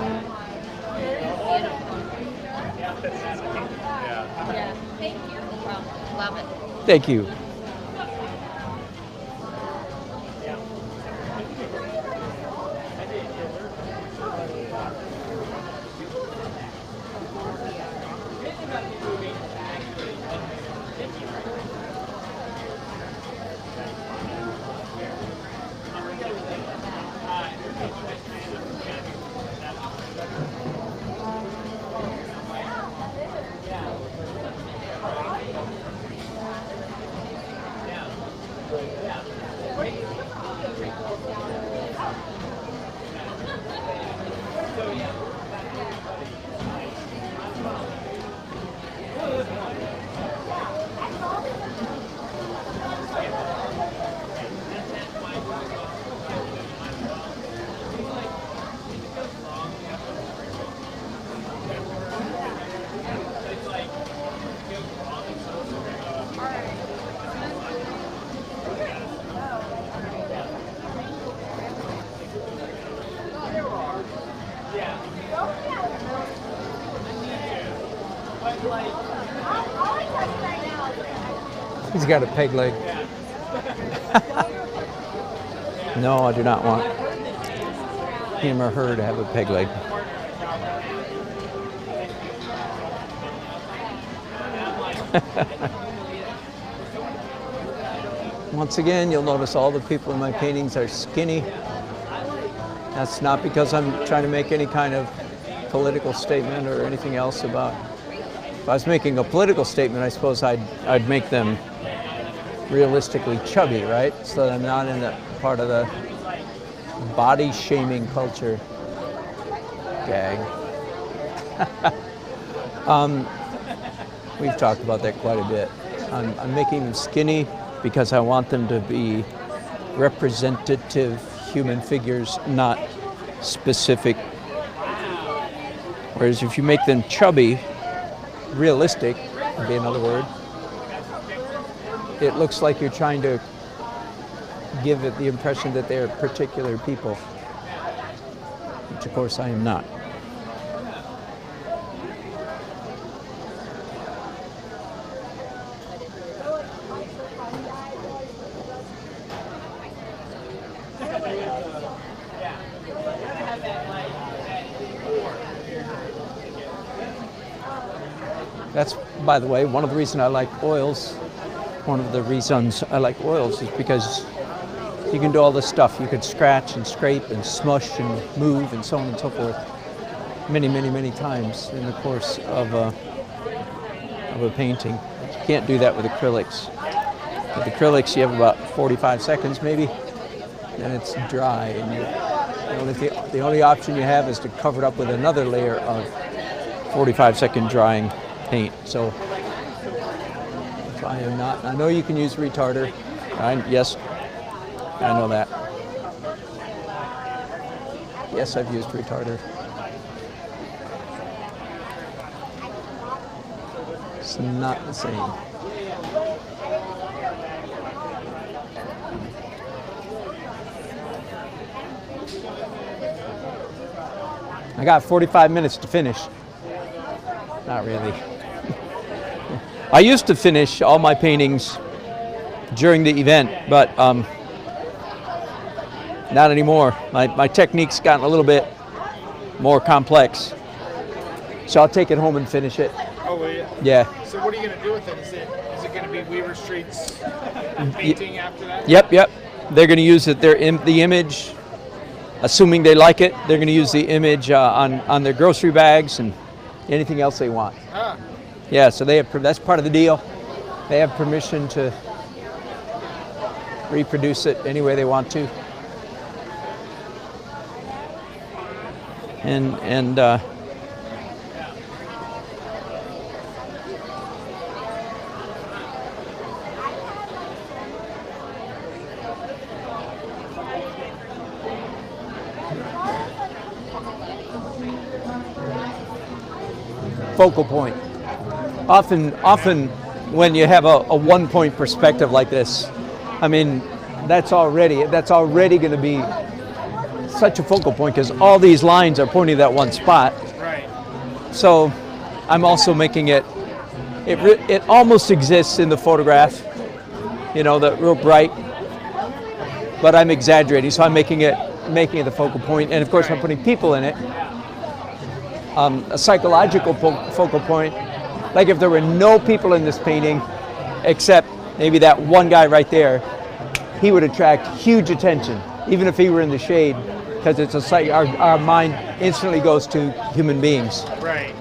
Yeah. Thank you. Well, love it. Thank you. He's got a peg leg. No, I do not want him or her to have a peg leg. Once again, you'll notice all the people in my paintings are skinny. That's not because I'm trying to make any kind of political statement or anything else about. If I was making a political statement, I suppose I'd make them realistically chubby, right? So that I'm not in that part of the body shaming culture gag. We've talked about that quite a bit. I'm making them skinny because I want them to be representative human figures, not specific. Whereas if you make them chubby, realistic would be another word, it looks like you're trying to give it the impression that they're particular people, which of course I am not. That's, by the way, one of the reasons I like oils. One of the reasons I like oils is because you can do all this stuff. You could scratch and scrape and smush and move and so on and so forth many, many, many times in the course of a painting. You can't do that with acrylics. With acrylics, you have about 45 seconds maybe, and it's dry. And the only option you have is to cover it up with another layer of 45-second drying paint. So if I am not, I know you can use retarder. Yes, I know that. Yes, I've used retarder. It's not the same. I got 45 minutes to finish. Not really. I used to finish all my paintings during the event, but not anymore. My technique's gotten a little bit more complex. So I'll take it home and finish it. Oh, will you? Yeah. So what are you going to do with it? Is it going to be Weaver Street's painting after that? Yep. They're going to use it. The image, assuming they like it, they're going to use the image on their grocery bags and anything else they want. Ah. Yeah, so that's part of the deal. They have permission to reproduce it any way they want to. And focal point. Often when you have a one-point perspective like this, I mean, that's already going to be such a focal point because all these lines are pointing to that one spot. Right. So I'm also making it almost exists in the photograph, the real bright, but I'm exaggerating, so I'm making it the focal point, and of course I'm putting people in it. A psychological focal point, like if there were no people in this painting except maybe that one guy right there, he would attract huge attention, even if he were in the shade, because it's our mind instantly goes to human beings. Right.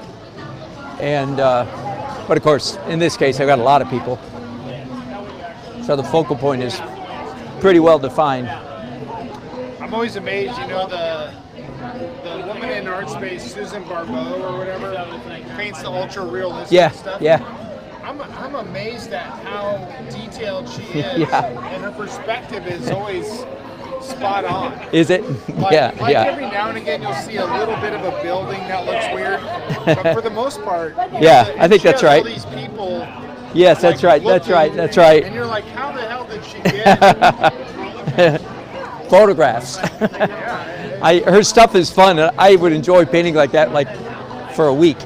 And but of course, in this case, I've got a lot of people, so the focal point is pretty well defined. I'm always amazed, the woman in art space, Susan Barbeau or whatever, paints the ultra realistic stuff. Yeah. I'm amazed at how detailed she is, Yeah. and her perspective is always spot on. Is it? Like Yeah. Every now and again, you'll see a little bit of a building that looks weird, but for the most part, Yeah, I think that's right. All these people. Yes, that's right. That's right. And you're like, how the hell did she get Photographs. Her stuff is fun. I would enjoy painting like that, like for a week,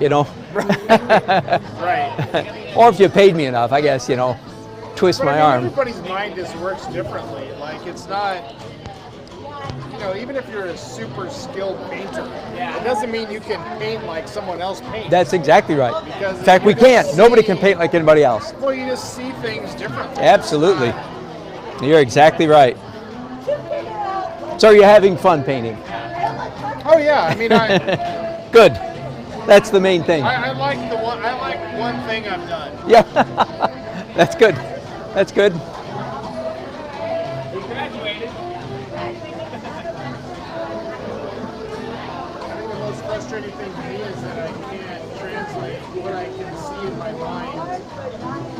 Right. Or if you paid me enough, I guess, twist But my I mean, arm. everybody's mind just works differently. Like, it's not, even if you're a super skilled painter, it doesn't mean you can paint like someone else paints. That's exactly right. Because In fact, we can't. Nobody can paint like anybody else. Well, you just see things differently. Absolutely. You're exactly right. So you're having fun painting. Oh yeah, I mean, Good. That's the main thing. I like one thing I've done. Yeah. That's good. That's good. I think the most frustrating thing to me is that I can't translate what I can see in my mind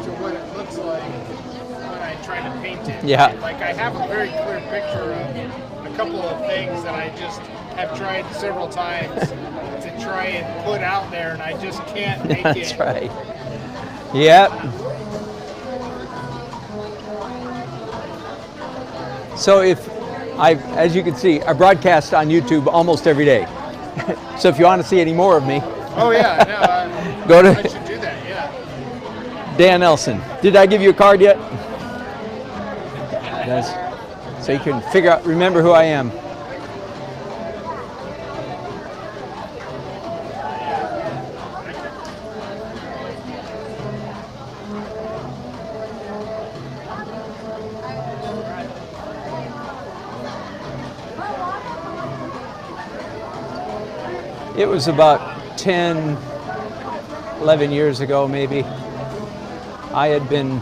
to what it looks like when I try to paint it. Yeah. Like, I have a very clear picture of a couple of things that I just have tried several times to try and put out there, and I just can't make it. That's right. Yep. So as you can see, I broadcast on YouTube almost every day. So if you want to see any more of me, Oh yeah, no, go to I should do that. Yeah. Dan Nelson. Did I give you a card yet? So you can remember who I am. It was about 10, 11 years ago maybe. I had been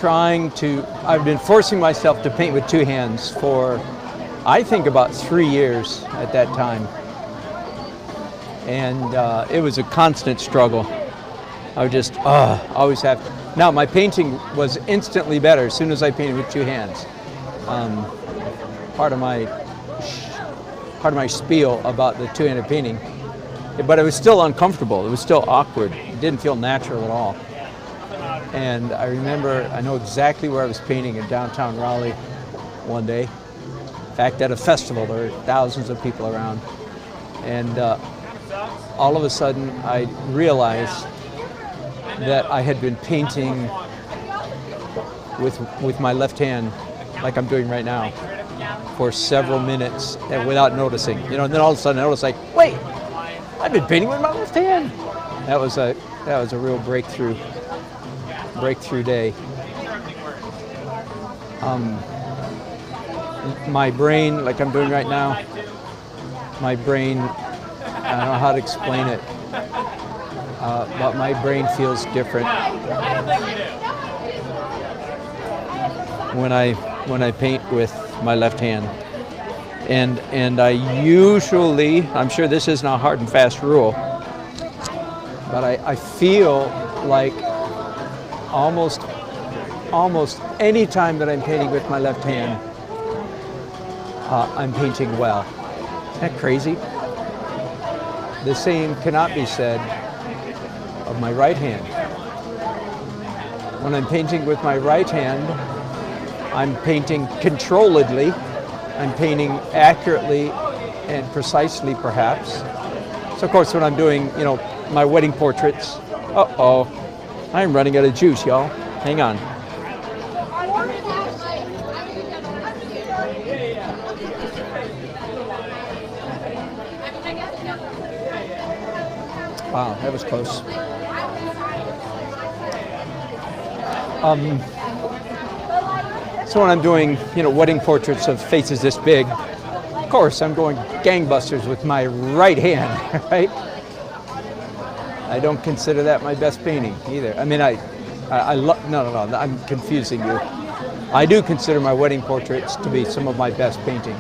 I've been forcing myself to paint with two hands for, I think, about 3 years at that time. And it was a constant struggle. I would just always have to. Now my painting was instantly better as soon as I painted with two hands. Part of my spiel about the two-handed painting, but it was still uncomfortable. It was still awkward. It didn't feel natural at all. And I know exactly where I was painting in downtown Raleigh one day. In fact, at a festival, there were thousands of people around. And all of a sudden, I realized that I had been painting with my left hand, like I'm doing right now, for several minutes without noticing. And then all of a sudden I noticed, like, wait, I've been painting with my left hand. That was a real breakthrough day. My brain, like I'm doing right now, I don't know how to explain it, but my brain feels different when I paint with my left hand. And I usually, I'm sure this isn't a hard and fast rule, but I feel like almost any time that I'm painting with my left hand, I'm painting well. Isn't that crazy? The same cannot be said of my right hand. When I'm painting with my right hand, I'm painting controlledly, I'm painting accurately and precisely, perhaps. So of course when I'm doing, my wedding portraits, I'm running out of juice, y'all. Hang on. Wow, that was close. So when I'm doing, wedding portraits of faces this big, of course I'm going gangbusters with my right hand, right? I don't consider that my best painting either. I mean, no, I'm confusing you. I do consider my wedding portraits to be some of my best painting,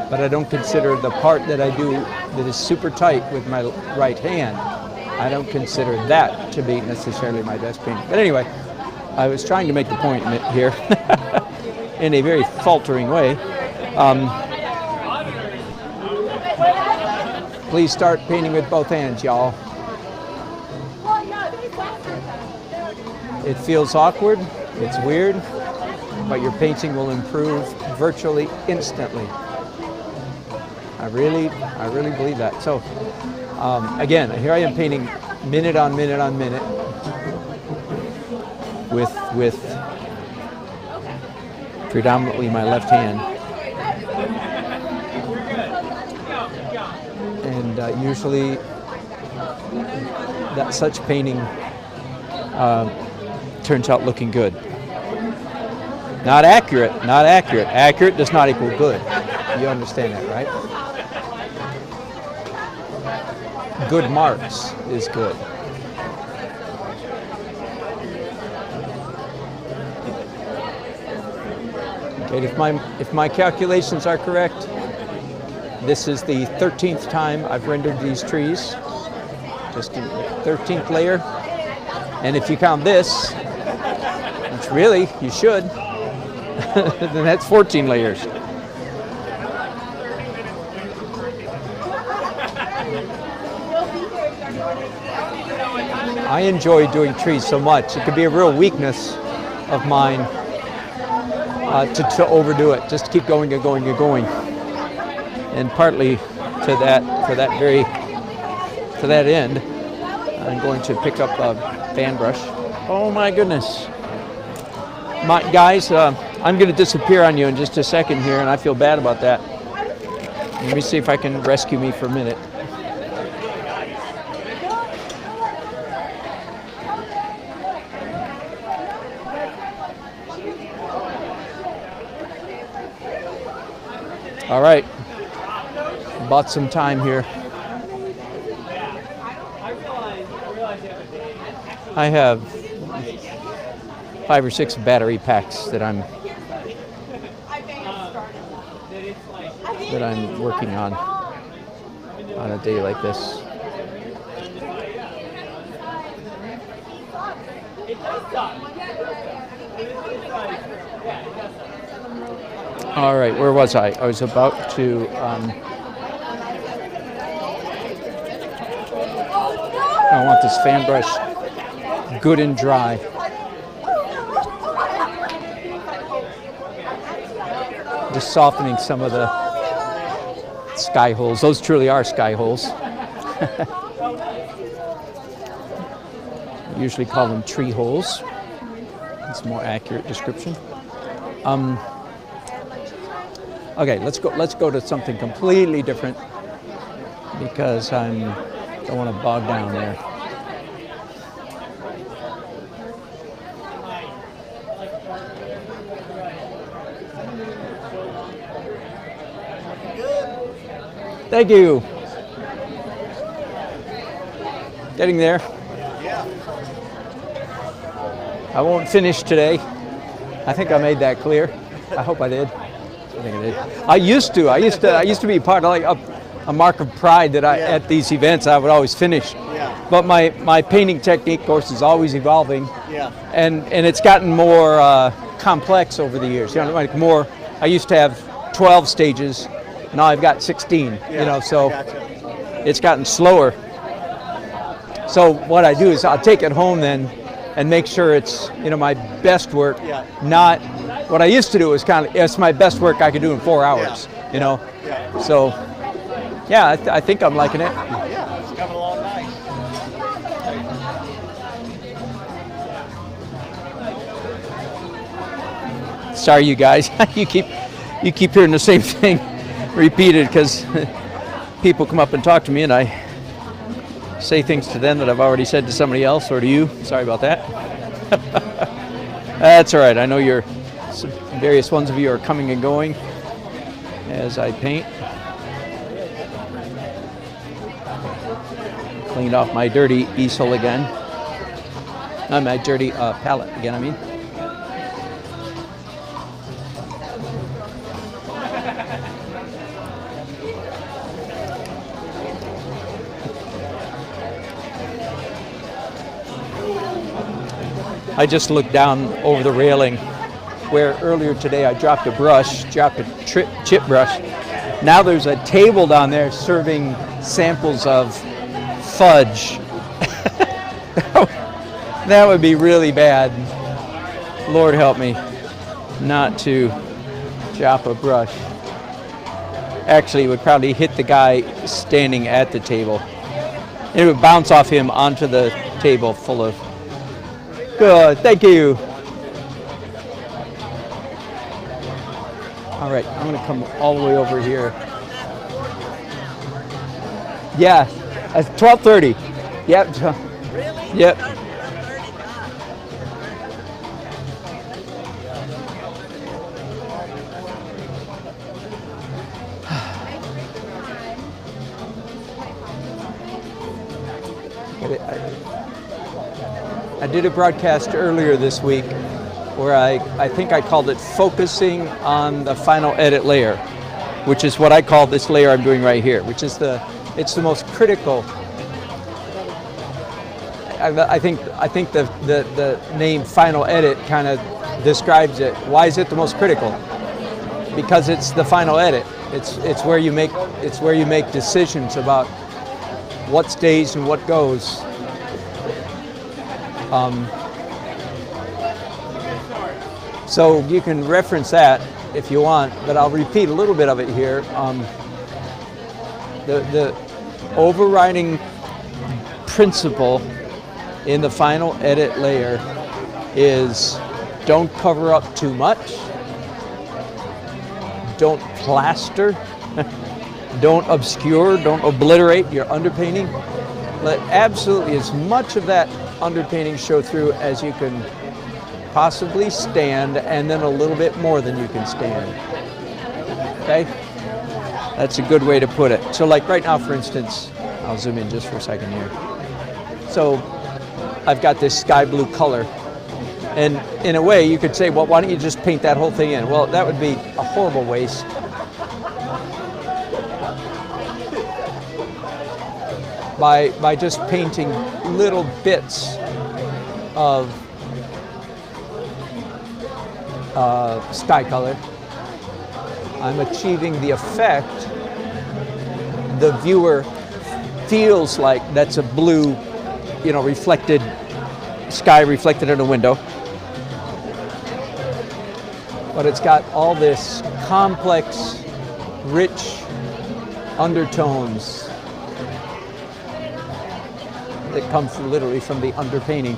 but I don't consider the part that I do that is super tight with my right hand, I don't consider that to be necessarily my best painting. But anyway, I was trying to make the point here in a very faltering way. Please start painting with both hands, y'all. It feels awkward, it's weird, but your painting will improve virtually instantly. I really believe that. So again, here I am painting minute on minute on minute with predominantly my left hand. And usually that such painting turns out looking good. Not accurate. Accurate does not equal good. You understand that, right? Good marks is good. Okay, if my calculations are correct, this is the 13th time I've rendered these trees. Just the 13th layer. And if you count this, which really you should, then that's 14 layers. I enjoy doing trees so much. It could be a real weakness of mine. to overdo it, just keep going and going and going. And partly to that end, I'm going to pick up a fan brush. Oh my goodness. Guys, I'm going to disappear on you in just a second here, and I feel bad about that. Let me see if I can rescue me for a minute. All right, bought some time here. I have 5 or 6 battery packs that I'm working on a day like this. All right, where was I? I was about to I want this fan brush good and dry. Just softening some of the sky holes. Those truly are sky holes. I usually call them tree holes. It's a more accurate description. Okay, let's go to something completely different because I don't want to bog down there. Thank you. Getting there. I won't finish today. I think I made that clear. I hope I did. I think I did. I used to be part of like a mark of pride that at these events I would always finish. Yeah. But my painting technique, of course, is always evolving. Yeah. And it's gotten more complex over the years. You know, like more. I used to have 12 stages. Now I've got 16. Yeah, you know, so gotcha. It's gotten slower. So what I do is I'll take it home then and make sure it's my best work. Yeah. Not what I used to do is it's my best work I could do in 4 hours. Yeah. You know. Yeah. So yeah, I think I'm liking it. Yeah, it's coming along nice. Sorry, you guys. you keep hearing the same thing repeated because people come up and talk to me and I say things to them that I've already said to somebody else or to you. Sorry about that. That's all right. I know various ones of you are coming and going as I paint. Cleaned off my dirty easel again. Not my dirty palette again, I mean. I just looked down over the railing where earlier today I dropped a chip brush. Now there's a table down there serving samples of fudge. That would be really bad. Lord help me not to drop a brush. Actually, it would probably hit the guy standing at the table. It would bounce off him onto the table full of. Good, thank you. All right, I'm gonna come all the way over here. Yeah, it's 12:30. Yep. Really? Yep. I did a broadcast earlier this week where I think I called it focusing on the final edit layer, which is what I call this layer I'm doing right here, which is it's the most critical. I think the name final edit kind of describes it. Why is it the most critical? Because it's the final edit. It's where you make decisions about what stays and what goes. So you can reference that if you want, but I'll repeat a little bit of it here. The overriding principle in the final edit layer is don't cover up too much, don't plaster, don't obscure, don't obliterate your underpainting. Let absolutely as much of that underpainting show through as you can possibly stand, and then a little bit more than you can stand. Okay? That's a good way to put it. So like right now, for instance, I'll zoom in just for a second here. So I've got this sky blue color. And in a way, you could say, well, why don't you just paint that whole thing in? Well, that would be a horrible waste. By just painting little bits of sky color, I'm achieving the effect the viewer feels like that's a blue, reflected sky reflected in a window. But it's got all this complex, rich undertones that come literally from the underpainting.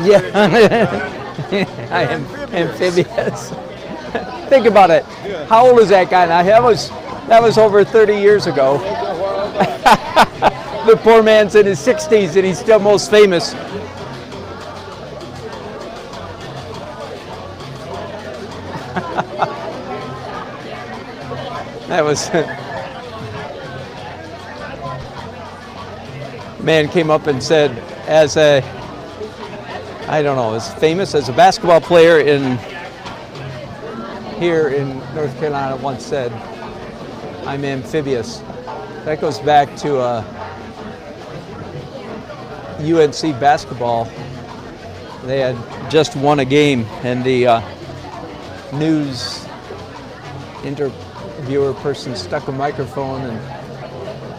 Yeah, I am amphibious. Think about it. How old is that guy now? That was over 30 years ago. The poor man's in his 60s and he's still most famous. That was man came up and said, as a as famous as a basketball player here in North Carolina once said, I'm amphibious. That goes back to UNC basketball. They had just won a game and the news interviewer person stuck a microphone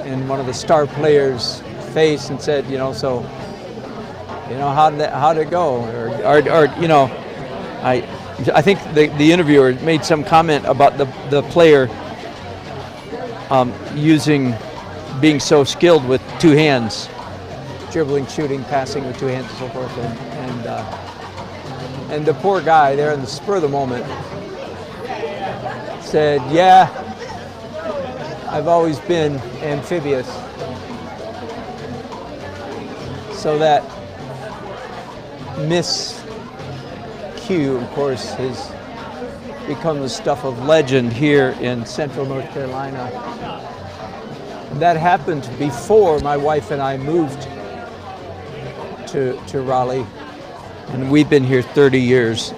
in one of the star players' face and said, so how'd it go? Or I think the interviewer made some comment about the player being so skilled with two hands, dribbling, shooting, passing with two hands and so forth, and the poor guy there in the spur of the moment said, yeah, I've always been amphibious. So that miscue, of course, has become the stuff of legend here in central North Carolina. That happened before my wife and I moved to Raleigh, and we've been here 30 years.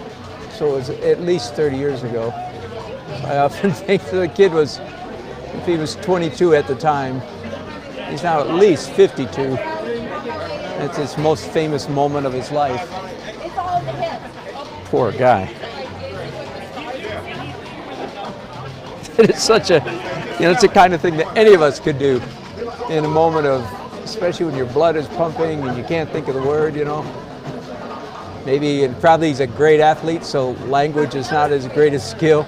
So it was at least 30 years ago. I often think the kid if he was 22 at the time, he's now at least 52. It's his most famous moment of his life. Poor guy. It's such it's the kind of thing that any of us could do in a moment of, especially when your blood is pumping and you can't think of the word, Maybe, and probably he's a great athlete, so language is not his greatest skill.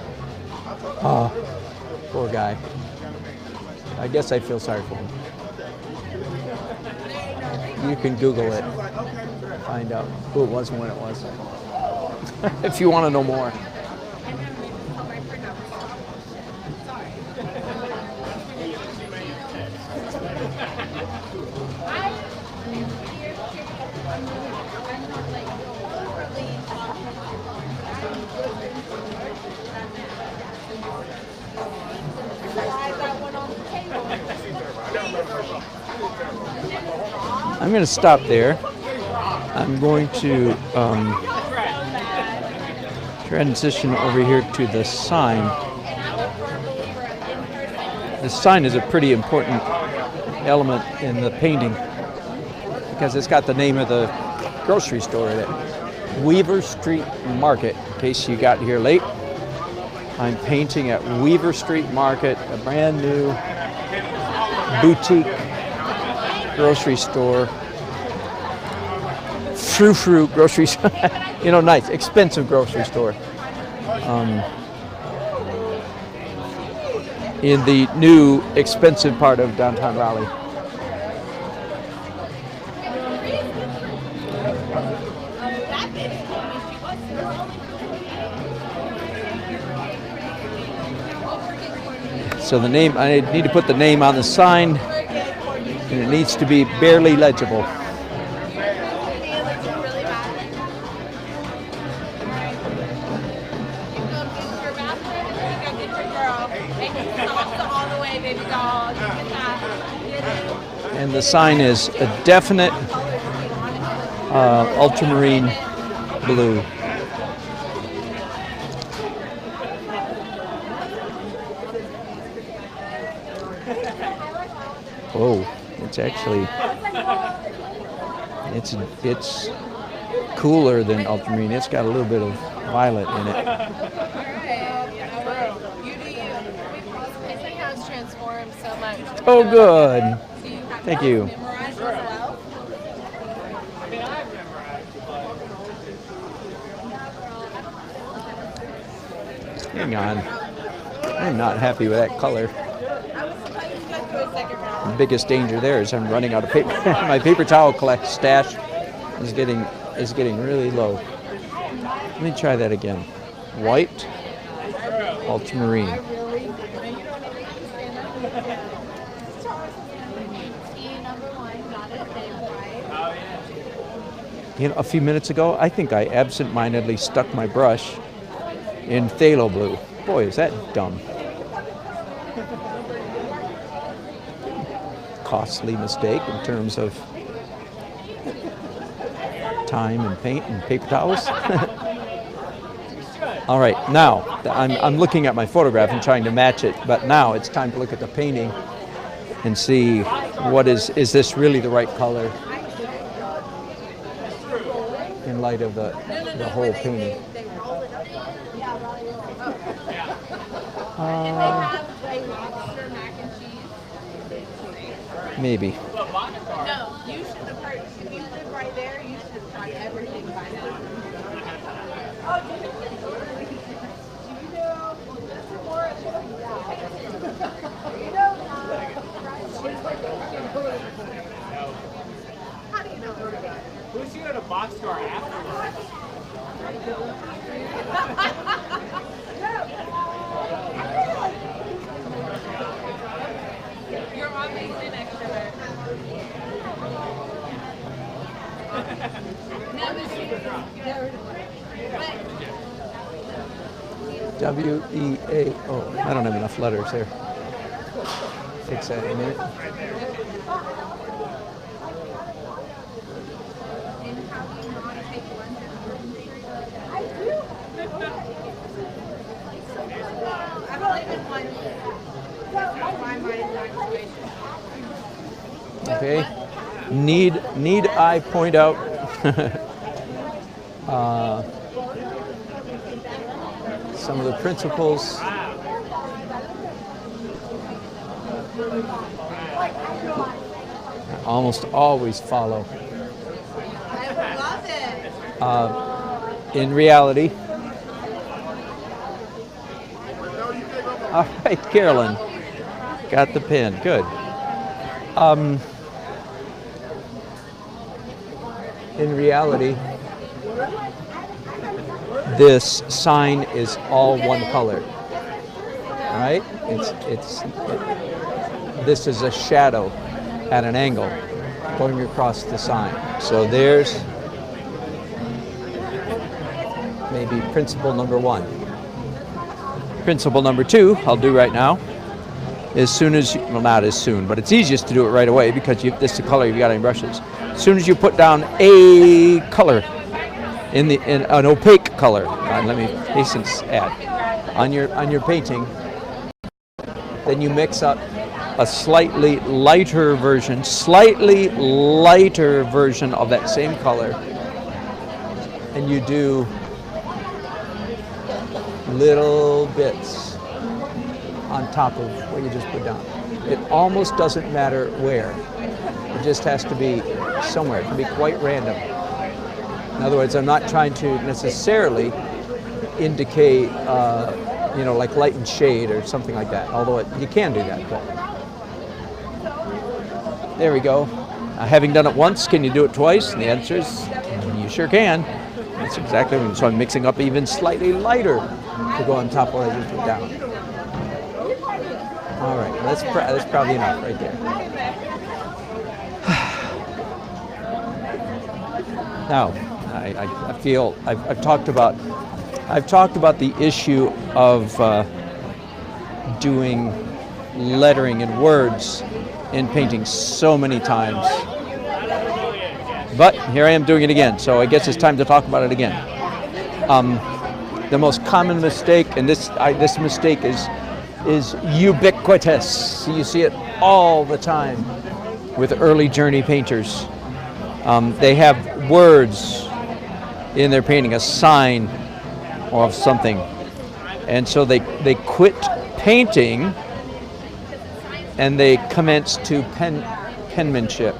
Oh, poor guy. I guess I feel sorry for him. You can Google it, find out who it was and when it was, if you want to know more. I'm going to stop there. I'm going to transition over here to the sign. The sign is a pretty important element in the painting because it's got the name of the grocery store in it. Weaver Street Market, in case you got here late. I'm painting at Weaver Street Market, a brand new boutique grocery store. Frou-frou grocery store. You know, nice, expensive grocery store. In the new expensive part of downtown Raleigh. So the name, I need to put the name on the sign, and it needs to be barely legible. And the sign is a definite ultramarine blue. Oh, it's actually, it's cooler than ultramarine. It's got a little bit of violet in it. Transformed so much. Oh, good. Thank you. Hang on. I'm not happy with that color. The biggest danger there is I'm running out of paper. My paper towel stash is getting really low. Let me try that again. White, ultramarine. You know, a few minutes ago, I think I absent-mindedly stuck my brush in phthalo blue. Boy, is that dumb. Costly mistake in terms of time and paint and paper towels. All right, now I'm looking at my photograph and trying to match it, but now it's time to look at the painting and see what is this really the right color in light of the whole painting. Maybe. No, you should have heard. If you live right there, you should have tried everything by now. Who's here at a box store afterwards? You're obviously an extrovert. W-E-A-O. I don't have enough letters there. Fix that in a minute. Okay. Need I point out some of the principles I almost always follow. I love it. In reality. All right, Carolyn. Got the pen. Good. In reality, this sign is all one color. Right? This is a shadow at an angle going across the sign. So there's maybe principle number one. Principle number two, I'll do right now. as soon as, well, not as soon, but it's easiest to do it right away because this is the color you've got on your brushes. As soon as you put down a color, in an opaque color, let me hasten to add, on your painting, then you mix up a slightly lighter version of that same color, and you do little bits on top of what you just put down. It almost doesn't matter where. It just has to be somewhere. It can be quite random. In other words, I'm not trying to necessarily indicate, like light and shade or something like that, although you can do that. But there we go. Having done it once, can you do it twice? And the answer is, you sure can. That's exactly what, so I'm mixing up even slightly lighter to go on top of what I just put down. All right, that's probably enough right there. Now, I feel I've talked about the issue of doing lettering in words in painting so many times, but here I am doing it again. So I guess it's time to talk about it again. The most common mistake, and this mistake is ubiquitous. You see it all the time with early journey painters. They have words in their painting, a sign of something, and so they quit painting and they commence to penmanship.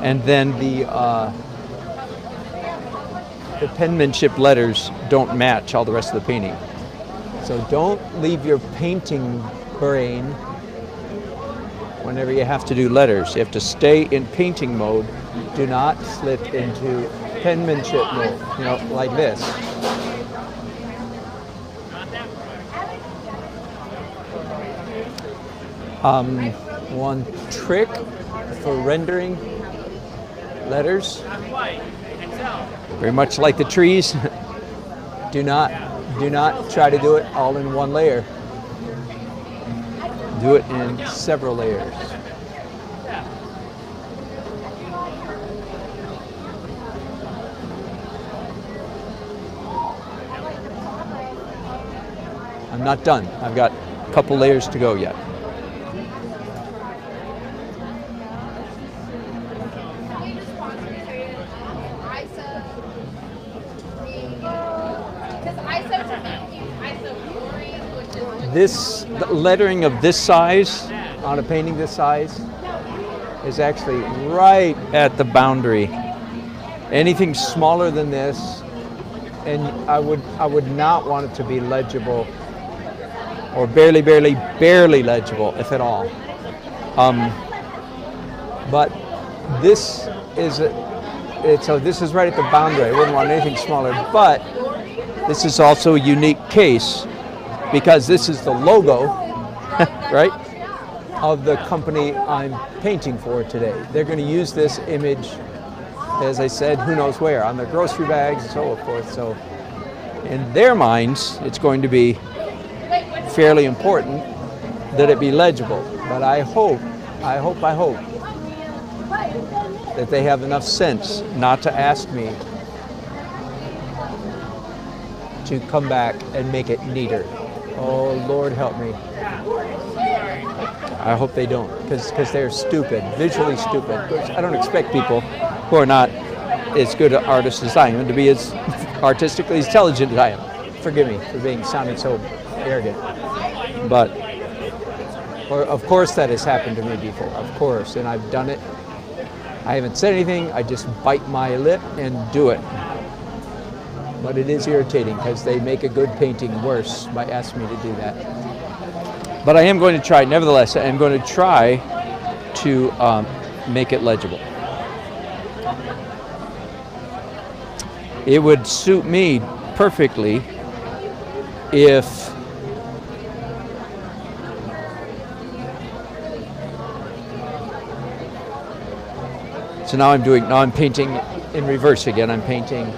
And then the penmanship letters don't match all the rest of the painting. So don't leave your painting brain whenever you have to do letters. You have to stay in painting mode. Do not slip into penmanship mode, like this. One trick for rendering letters, very much like the trees, do not try to do it all in one layer. Do it in several layers. I'm not done. I've got a couple layers to go yet. This lettering of this size on a painting this size is actually right at the boundary. Anything smaller than this, and I would not want it to be legible, or barely legible, if at all. But this is so this is right at the boundary. I wouldn't want anything smaller, but this is also a unique case, because this is the logo, right, of the company I'm painting for today. They're going to use this image, as I said, who knows where, on their grocery bags and so forth. So in their minds, it's going to be fairly important that it be legible. But I hope that they have enough sense not to ask me to come back and make it neater. Oh, Lord help me. I hope they don't, because they're stupid, visually stupid. I don't expect people who are not as good artists as I am to be as artistically intelligent as I am. Forgive me for sounding so arrogant. But, of course that has happened to me before, of course, and I've done it. I haven't said anything, I just bite my lip and do it. But it is irritating because they make a good painting worse by asking me to do that. But I am going to try, nevertheless, I'm going to try to make it legible. It would suit me perfectly if so now I'm painting in reverse again. I'm painting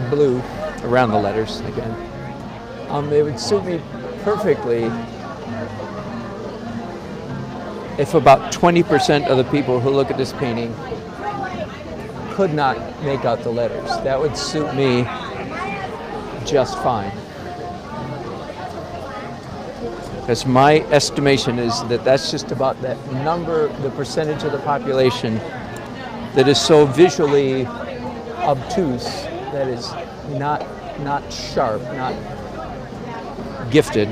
blue around the letters again. It would suit me perfectly if about 20% of the people who look at this painting could not make out the letters. That would suit me just fine. Because my estimation is that that's just about that number, the percentage of the population that is so visually obtuse, that is not sharp, not gifted.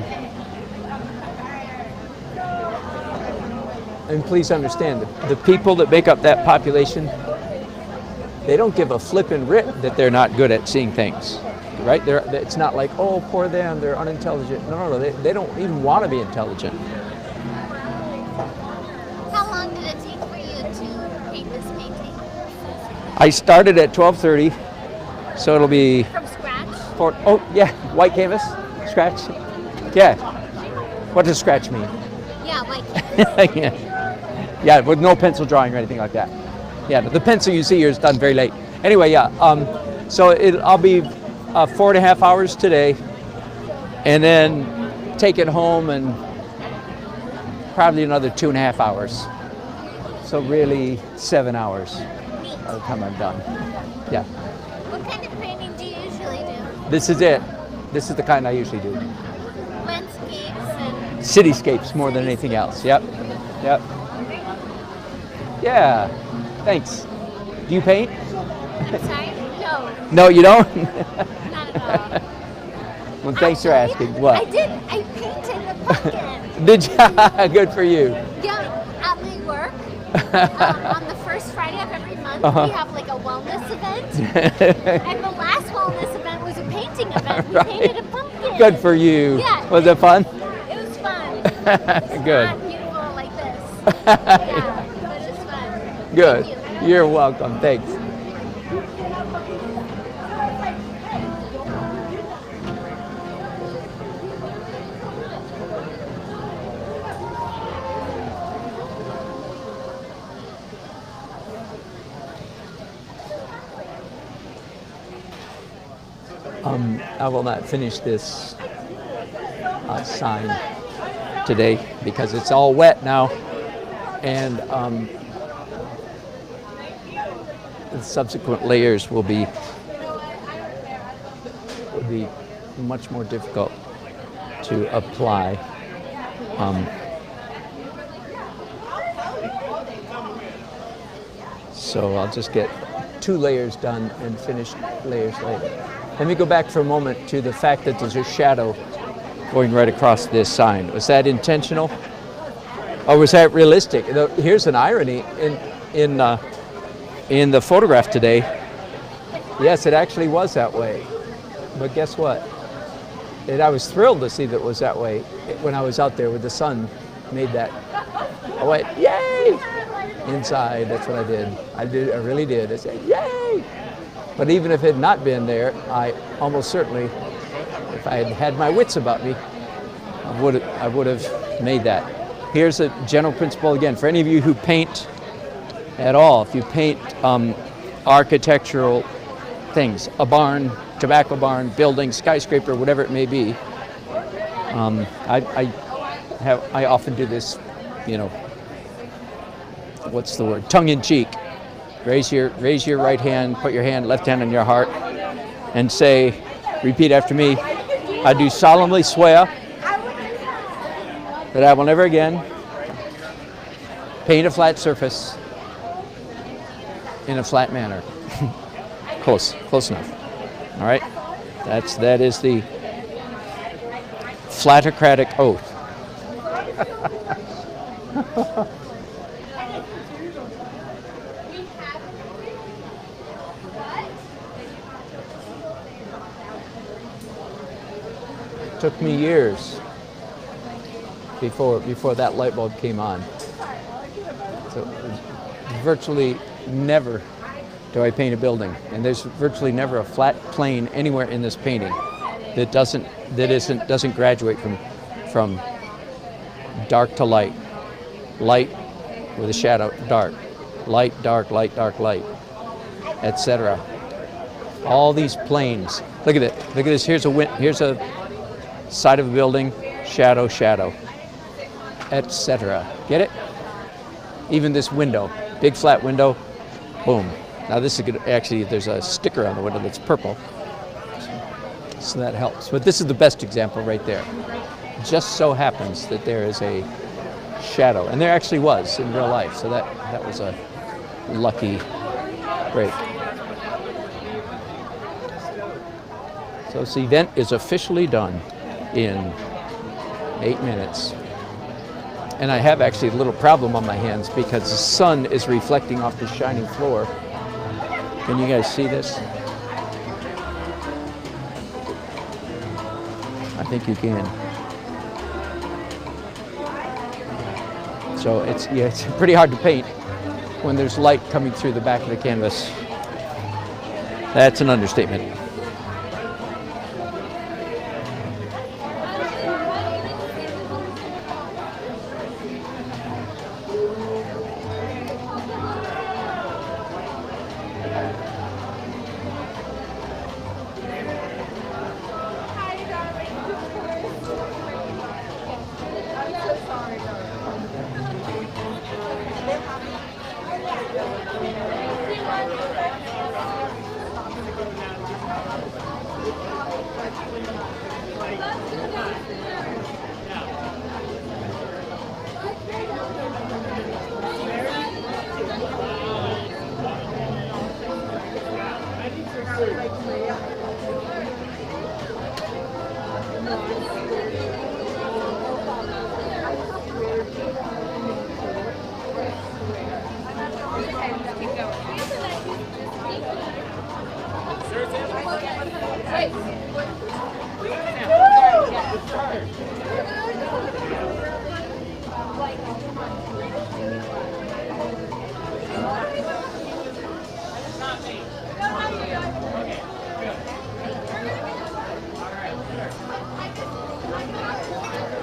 And please understand, the people that make up that population, they don't give a flippin' rip that they're not good at seeing things, right? It's not like, oh, poor them, they're unintelligent. No, they don't even want to be intelligent. How long did it take for you to paint this painting? I started at 12:30, so it'll be From scratch? oh yeah, white canvas, scratch. Yeah. What does scratch mean? Yeah, like Yeah, with no pencil drawing or anything like that. Yeah, the pencil you see here is done very late. Anyway, yeah. So I'll be 4.5 hours today, and then take it home and probably another 2.5 hours. So really 7 hours by the time I'm done. Yeah. what kind of painting do you usually do? This is it. This is the kind I usually do. Landscapes and Cityscapes more than anything else. Yep. Yep. Yeah. Thanks. Do you paint? I'm sorry? No, No, you don't? not at all. Well, thanks for Actually, asking. What? I did. I painted a pumpkin. Did you? Good for you. Yeah, at my work. On the first Friday of every month, Uh-huh. we have like a wellness event. And the last wellness event was a painting event. We Right. painted a pumpkin. Good for you. Yeah. Was it fun? It was fun. It's Good. not beautiful like this. Yeah, but it's fun. Good. Thank you. You're welcome. Thanks. I will not finish this sign today because it's all wet now, and the subsequent layers will be much more difficult to apply. So I'll just get 2 layers done and finish layers later. Let me go back for a moment to the fact that there's a shadow going right across this sign. Was that intentional? Or was that realistic? Here's an irony in the photograph today. Yes, it actually was that way. But guess what? I was thrilled to see that it was that way when I was out there with the sun made that. I went, yay! Inside, that's what I did. I really did. I said, yay! But even if it had not been there, I almost certainly, if I had had my wits about me, I would have made that. Here's a general principle again. For any of you who paint at all, if you paint architectural things, a barn, tobacco barn, building, skyscraper, whatever it may be, I often do this, what's the word? Tongue in cheek. Raise your right hand, put your left hand on your heart, and say, repeat after me, I do solemnly swear that I will never again paint a flat surface in a flat manner. Close enough. All right, that is the flatocratic oath. Took me years before that light bulb came on. So virtually never do I paint a building, and there's virtually never a flat plane anywhere in this painting that doesn't graduate from dark to light with a shadow, dark, light, dark, etc. All these planes. Look at it. Look at this. Here's a side of a building, shadow, etc. Get it? Even this window, big flat window, boom. Now this is good. Actually, there's a sticker on the window that's purple, so that helps. But this is the best example right there. Just so happens that there is a shadow, and there actually was in real life. So that was a lucky break. So this event is officially done in 8 minutes. And I have actually a little problem on my hands because the sun is reflecting off the shining floor. Can you guys see this? I think you can. So it's pretty hard to paint when there's light coming through the back of the canvas. That's an understatement.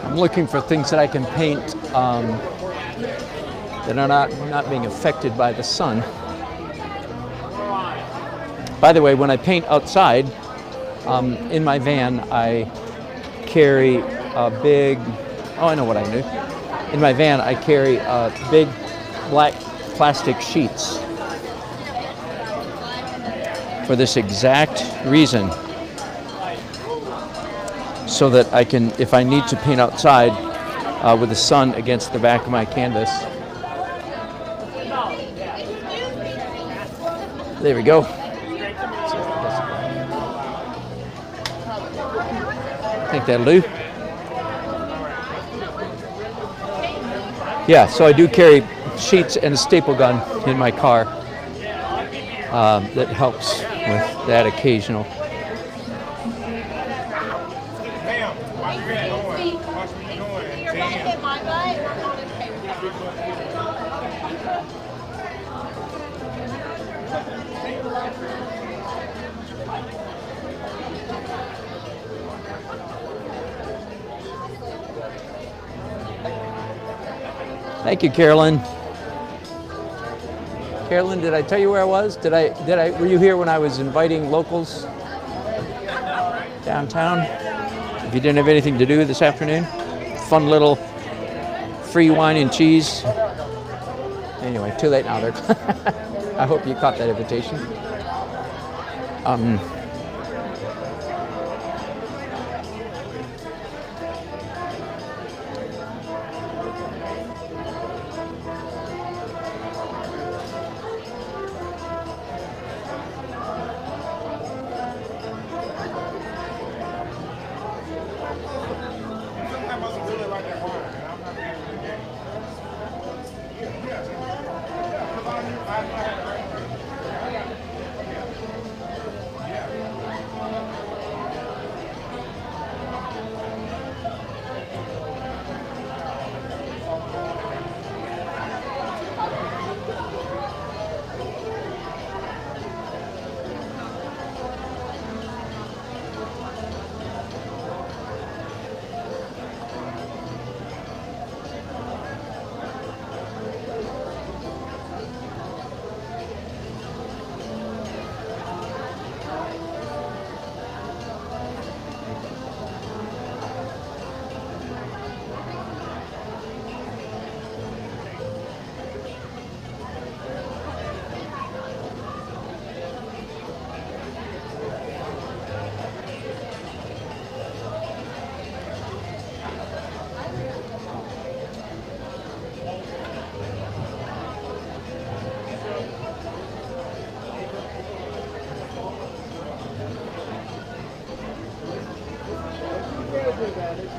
I'm looking for things that I can paint that are not being affected by the sun. By the way, when I paint outside, in my van, I carry a big, I know what I do. In my van, I carry big black plastic sheets for this exact reason. So that I can, if I need to paint outside with the sun against the back of my canvas. There we go. I think that'll do. Yeah, so I do carry sheets and a staple gun in my car. That helps with that occasional. Thank you, Carolyn. Carolyn, did I tell you where I was? Were you here when I was inviting locals downtown? If you didn't have anything to do this afternoon, fun little free wine and cheese. Anyway, too late now. I hope you caught that invitation.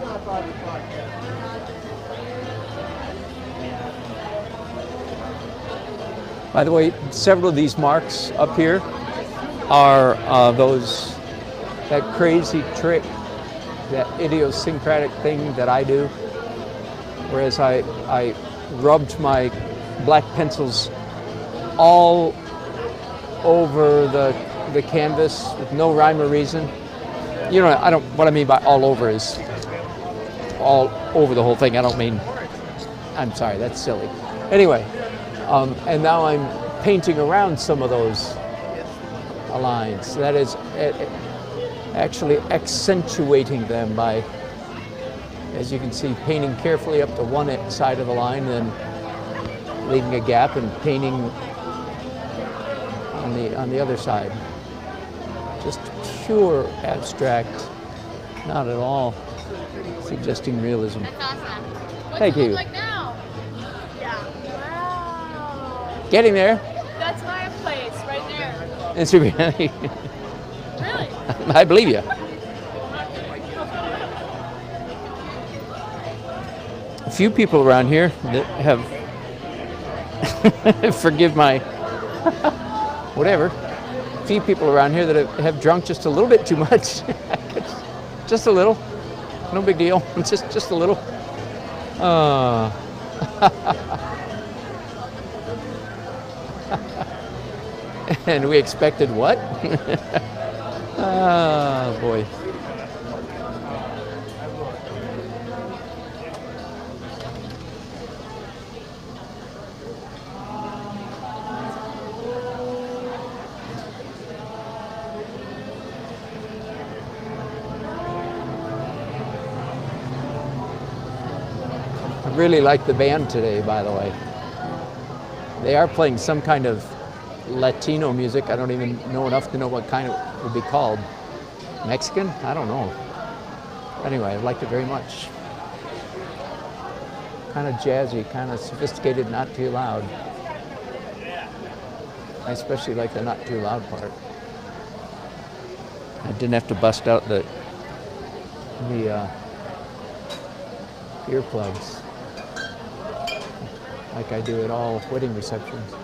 not 5 o'clock yet. By the way, several of these marks up here are that crazy trick, that idiosyncratic thing that I do. Whereas I rubbed my black pencils all over the canvas with no rhyme or reason. You know, what I mean by all over is all over the whole thing. I don't mean, I'm sorry, that's silly. Anyway, and now I'm painting around some of those lines. That is actually accentuating them by, as you can see, painting carefully up to one side of the line, then leaving a gap and painting on the other side. Just pure abstract, not at all suggesting realism. That's awesome. What's Thank it you. look like now? Yeah. Wow. Getting there. That's my place right there. It's really, Really? I believe you. A few people around here that have, forgive my, whatever, a few people around here that have drunk just a little bit too much. Just a little. No big deal. Just a little. And we expected what? Ah, boy. I really like the band today, by the way. They are playing some kind of Latino music. I don't even know enough to know what kind it would be called. Mexican? I don't know. Anyway, I liked it very much. Kind of jazzy, kind of sophisticated, not too loud. I especially like the not too loud part. I didn't have to bust out the earplugs like I do at all wedding receptions.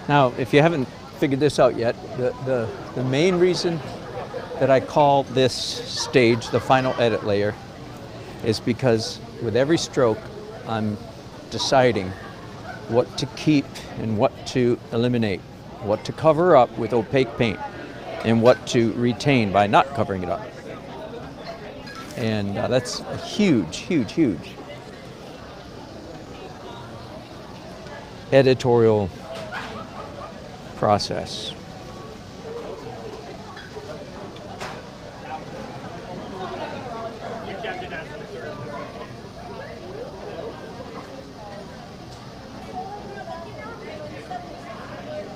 Now, if you haven't figured this out yet, the main reason that I call this stage the final edit layer is because with every stroke, I'm deciding what to keep and what to eliminate, what to cover up with opaque paint, and what to retain by not covering it up. And that's a huge, huge, huge editorial process.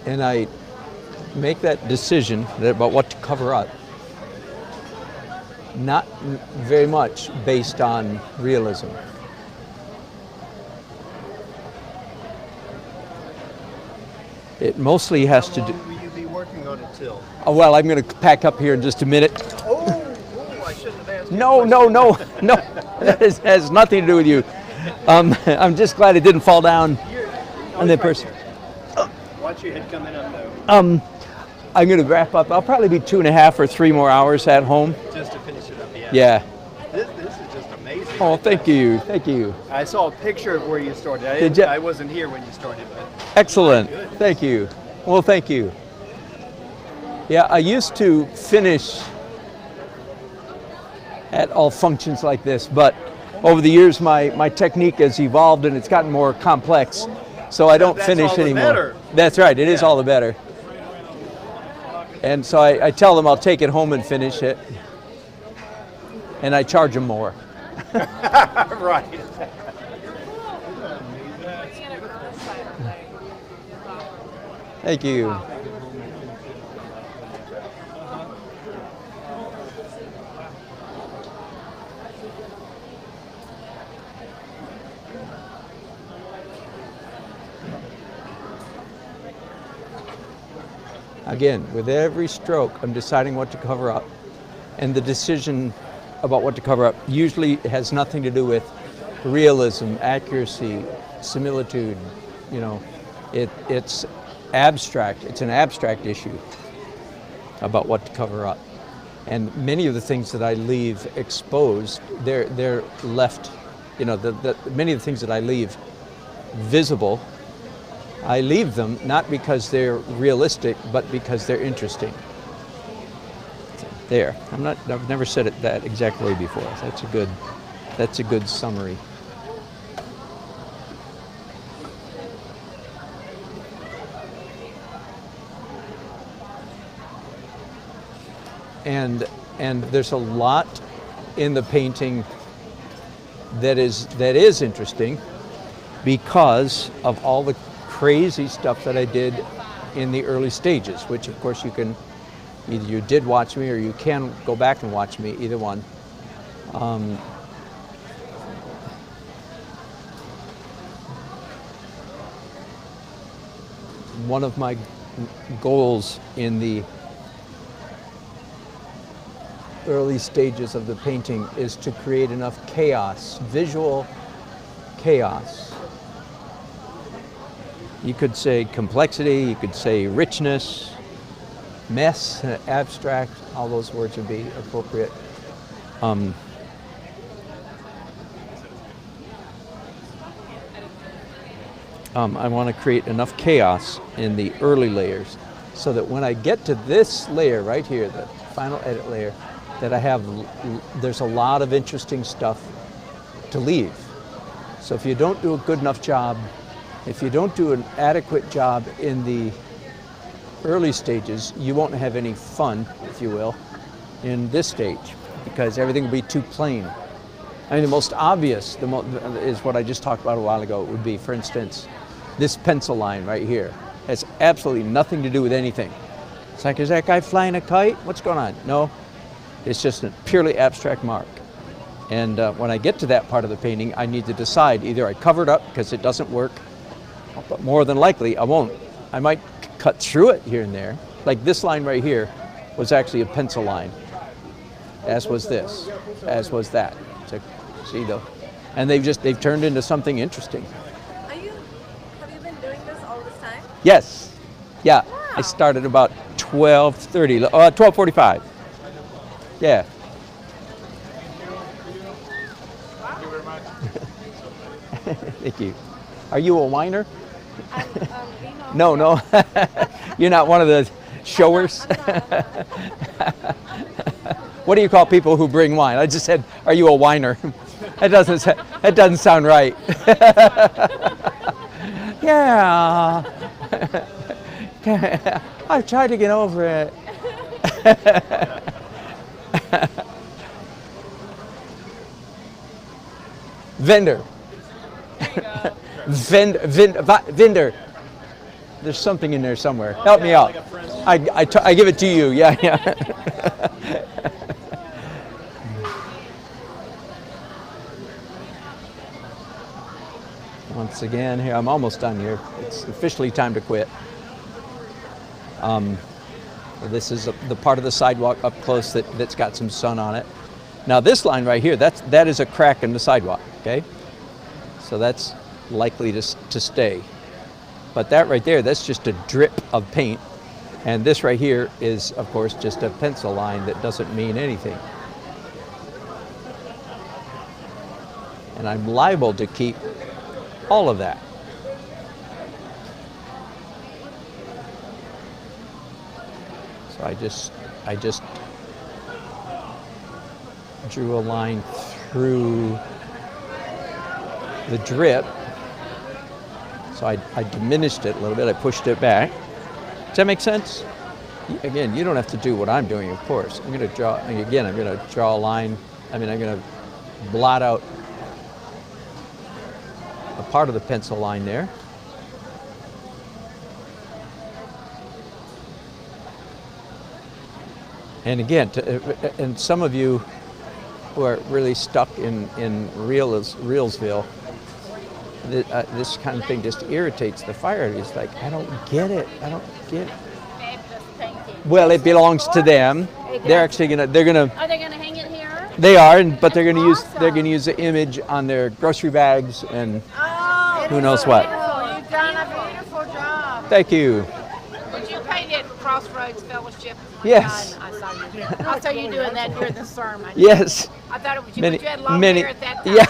And I make that decision about what to cover up not very much based on realism. It mostly has to do. How long will you be working on it till? Oh, well, I'm going to pack up here in just a minute. Oh, I shouldn't have asked. No. That has nothing to do with you. I'm just glad it didn't fall down on that person. Watch your head coming up though. I'm going to wrap up. I'll probably be 2.5 or 3 more hours at home. Just to finish it up. Yeah. This is just amazing. Oh, thank you. I saw a picture of where you started. Did ya? I wasn't here when you started, but Excellent. Thank you. Well, thank you. Yeah, I used to finish at all functions like this, but over the years my technique has evolved and it's gotten more complex, so I don't that's finish all the anymore. better. That's right, it is Yeah. all the better. And so I tell them I'll take it home and finish it, and I charge them more. right. Thank you. Again, with every stroke, I'm deciding what to cover up. And the decision about what to cover up usually has nothing to do with realism, accuracy, similitude. You know, it's abstract. It's an abstract issue about what to cover up. And many of the things that I leave exposed, they're left, you know, many of the things that I leave visible, I leave them not because they're realistic, but because they're interesting. There. I've never said it that exact way before. That's a good summary. And there's a lot in the painting that is interesting because of all the crazy stuff that I did in the early stages, which of course either you did watch me or you can go back and watch me, either one. One of my goals in the early stages of the painting is to create enough chaos, visual chaos. You could say complexity, you could say richness, mess, abstract, all those words would be appropriate. I want to create enough chaos in the early layers so that when I get to this layer right here, the final edit layer, that there's a lot of interesting stuff to leave. So if you don't do a good enough job, if you don't do an adequate job in the early stages, you won't have any fun, if you will, in this stage, because everything will be too plain. I mean, the most obvious is what I just talked about a while ago. It would be, for instance, this pencil line right here. Has absolutely nothing to do with anything. It's like, is that guy flying a kite? What's going on? No, it's just a purely abstract mark. And when I get to that part of the painting, I need to decide either I cover it up because it doesn't work, but more than likely I won't. I might cut through it here and there. Like this line right here was actually a pencil line, as was this, as was that. So, see though, and they've turned into something interesting. Have you been doing this all this time? Yes, yeah. Wow. I started about 12:45. Yeah. Thank you. Are you a whiner? Vino. No. You're not one of the showers? What do you call people who bring wine? I just said, are you a whiner? That doesn't sound right. Yeah. I've tried to get over it. Vendor. Vendor. There's something in there somewhere. Help me out. I give it to you. Yeah. Once again, here, I'm almost done here. It's officially time to quit. This is the part of the sidewalk up close that's got some sun on it. Now this line right here, that is a crack in the sidewalk, okay? So that's likely to stay. But that right there, that's just a drip of paint. And this right here is, of course, just a pencil line that doesn't mean anything. And I'm liable to keep all of that. So I just drew a line through the drip. So I diminished it a little bit. I pushed it back. Does that make sense? Again, you don't have to do what I'm doing, of course. I'm going to draw a line. I'm going to blot out a part of the pencil line there. And again, and some of you who are really stuck in Reelsville, this kind of thing just irritates the fire. It's like, I don't get it. I don't get it. Well, it belongs to them. They're actually Are they gonna hang it here? They are, but they're gonna use the image on their grocery bags and who knows what. You've done a beautiful job. Thank you. Did you paint it Crossroads Fellowship? Yes. I saw you doing that during the sermon. Yes. I thought it was you, but you had long hair at that time. Yeah,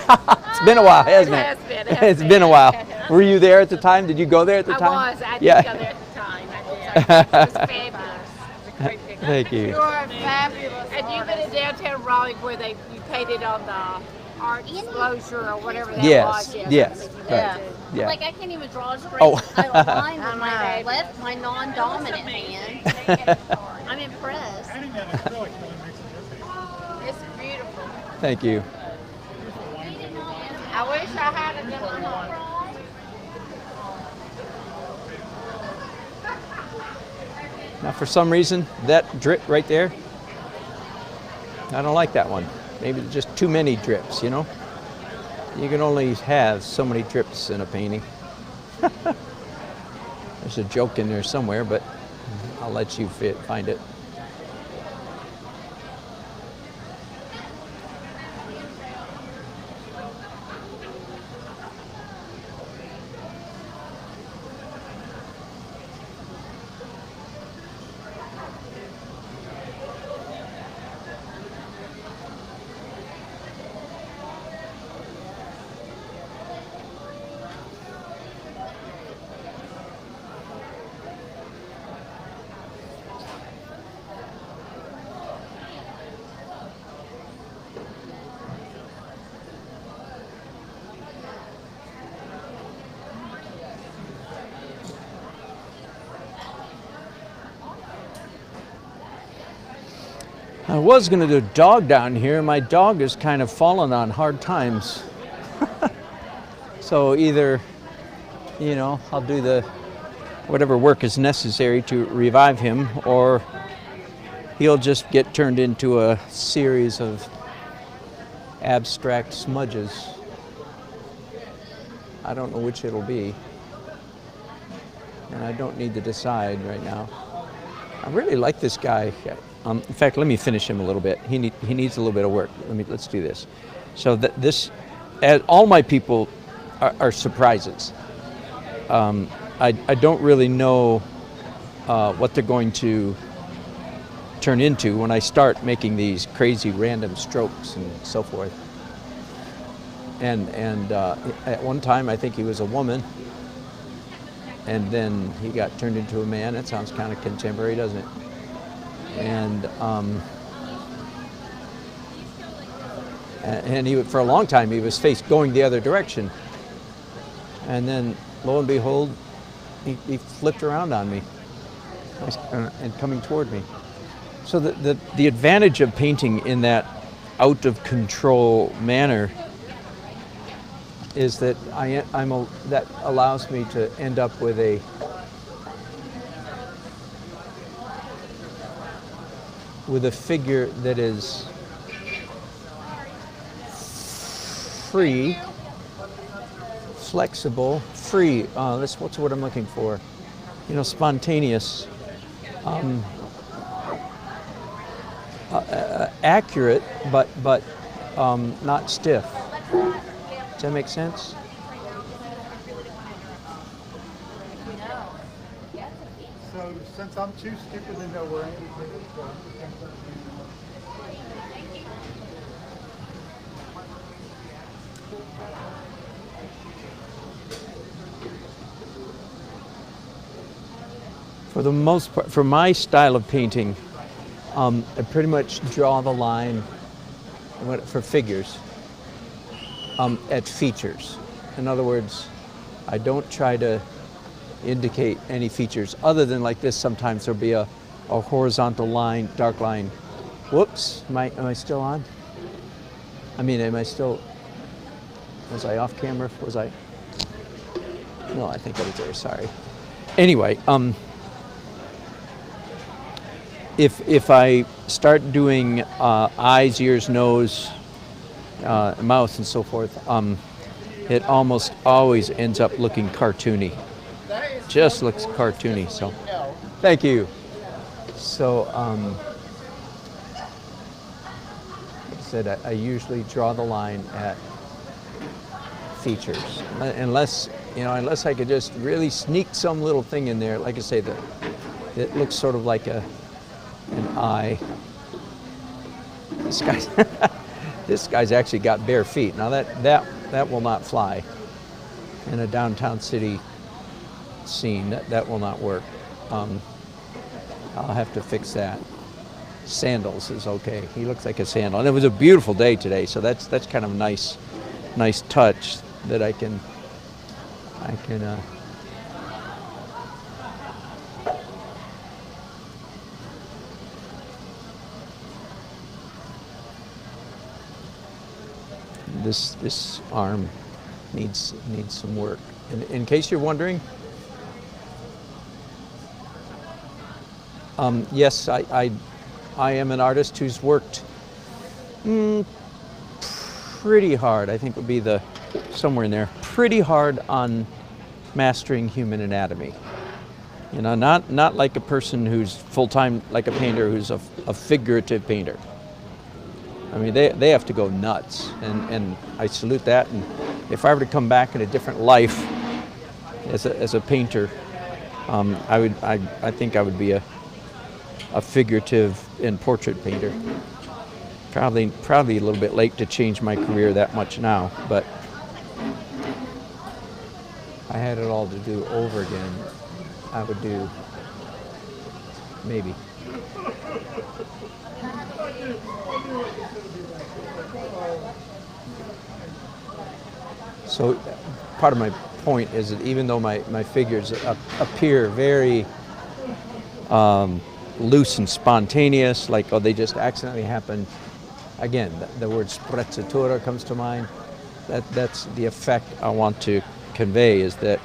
it's been a while, hasn't it? It has been. It's been a while. Were you there at the time? Did you go there at the time? I was. I did go there at the time. I did. It was fabulous. It was a great picture. Thank you. You are fabulous. And you've been in downtown Raleigh where you painted on the art disclosure or whatever that was. Yes. Yeah. Yeah. Like I can't even draw a straight Oh. line with my left, my non-dominant hand. I'm impressed. It's beautiful. Thank you. I wish I had a done more. Now, for some reason, that drip right there, I don't like that one. Maybe just too many drips, you know? You can only have so many drips in a painting. There's a joke in there somewhere, but I'll let you find it. I was going to do a dog down here. My dog has kind of fallen on hard times. So either, you know, I'll do whatever work is necessary to revive him, or he'll just get turned into a series of abstract smudges. I don't know which it'll be, and I don't need to decide right now. I really like this guy. In fact, let me finish him a little bit. He needs a little bit of work. Let's do this. So all my people are surprises. I don't really know what they're going to turn into when I start making these crazy random strokes and so forth. And at one time I think he was a woman, and then he got turned into a man. That sounds kind of contemporary, doesn't it? And for a long time he was going the other direction, and then lo and behold, he flipped around on me and coming toward me. So the advantage of painting in that out of control manner is that that allows me to end up with a figure that is flexible, free. What's the word I'm looking for? You know, spontaneous, accurate, but not stiff. Does that make sense? So since I'm too stupid to know where anything is going, for the most part, for my style of painting, I pretty much draw the line for figures at features. In other words, I don't try to indicate any features other than like this. Sometimes there'll be a horizontal line, dark line. Whoops, am I still on? I mean, was I off camera? Was I? No, I think I was there, sorry. Anyway, if I start doing eyes, ears, nose, mouth, and so forth, it almost always ends up looking cartoony. Just looks cartoony. So, thank you. So, like I said, I usually draw the line at features, unless I could just really sneak some little thing in there. Like I say, it looks sort of like an eye. This guy's actually got bare feet. Now that will not fly in a downtown city scene. That will not work. I'll have to fix that. Sandals is okay. He looks like a sandal, and it was a beautiful day today, so that's kind of a nice touch that I can. This arm needs some work. In case you're wondering, yes, I am an artist who's worked pretty hard. I think would be somewhere in there. Pretty hard on mastering human anatomy. You know, not like a person who's full-time, like a painter who's a figurative painter. I mean, they have to go nuts, and I salute that. And if I were to come back in a different life as a painter, I think I would be a figurative and portrait painter. Probably a little bit late to change my career that much now, but if I had it all to do over again, I would do maybe. So part of my point is that even though my figures appear very loose and spontaneous, like, oh, they just accidentally happened, again, the word sprezzatura comes to mind. That's the effect I want to convey, is that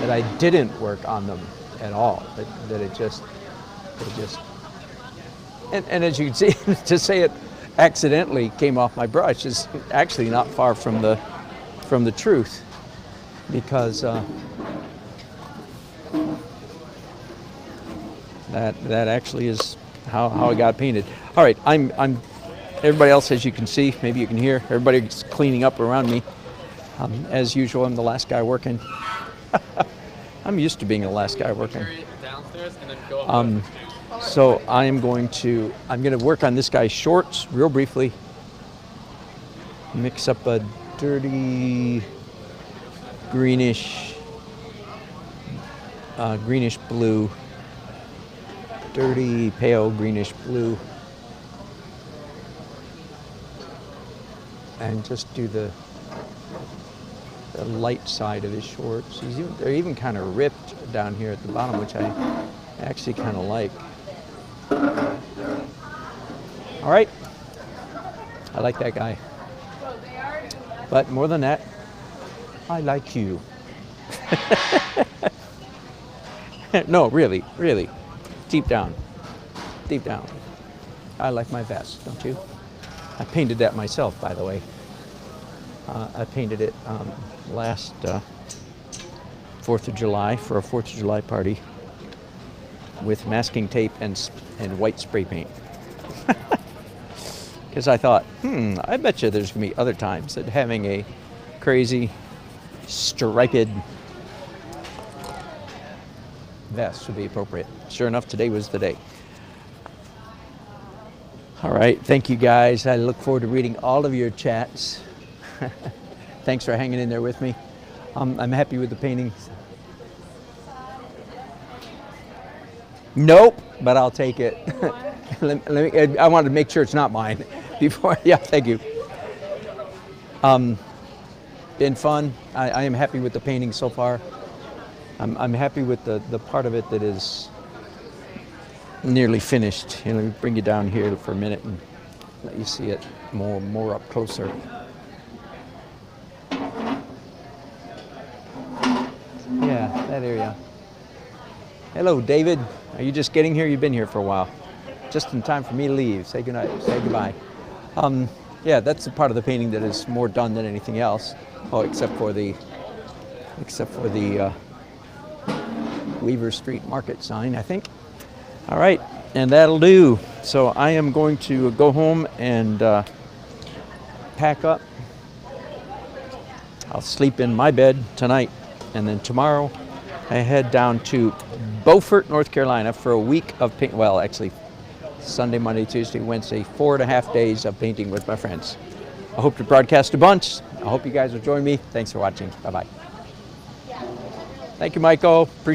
I didn't work on them at all, that it just and as you can see, to say it accidentally came off my brush is actually not far from the truth, because that actually is how I got painted. All right, I'm everybody else, as you can see, maybe you can hear, everybody's cleaning up around me. As usual, I'm the last guy working. I'm used to being the last guy working. So I'm going to work on this guy's shorts real briefly. Mix up a dirty greenish blue, dirty pale greenish blue, and just do the light side of his shorts. They're even kind of ripped down here at the bottom, which I actually kind of like. All right, I like that guy. But more than that, I like you. No, really, deep down. I like my vest, don't you? I painted that myself, by the way. I painted it last 4th of July for a 4th of July party with masking tape and white spray paint. Because I thought, I bet you there's going to be other times that having a crazy striped vest would be appropriate. Sure enough, today was the day. All right, thank you guys. I look forward to reading all of your chats. Thanks for hanging in there with me. I'm happy with the paintings. Nope, but I'll take it. I wanted to make sure it's not mine before. Yeah, thank you. Been fun. I am happy with the painting so far. I'm happy with the part of it that is nearly finished. Let me bring you down here for a minute and let you see it more up closer. Yeah, that area. Hello, David. Are you just getting here? You've been here for a while. Just in time for me to leave. Say goodnight. Say goodbye. Yeah, that's the part of the painting that is more done than anything else. Oh, except for the Weaver Street Market sign, I think. All right, and that'll do. So I am going to go home and pack up. I'll sleep in my bed tonight, and then tomorrow I head down to Beaufort, North Carolina for a week of paint. Well, actually, Sunday, Monday, Tuesday, Wednesday, 4.5 days of painting with my friends. I hope to broadcast a bunch. I hope you guys will join me. Thanks for watching. Bye-bye. Thank you, Michael. Appreciate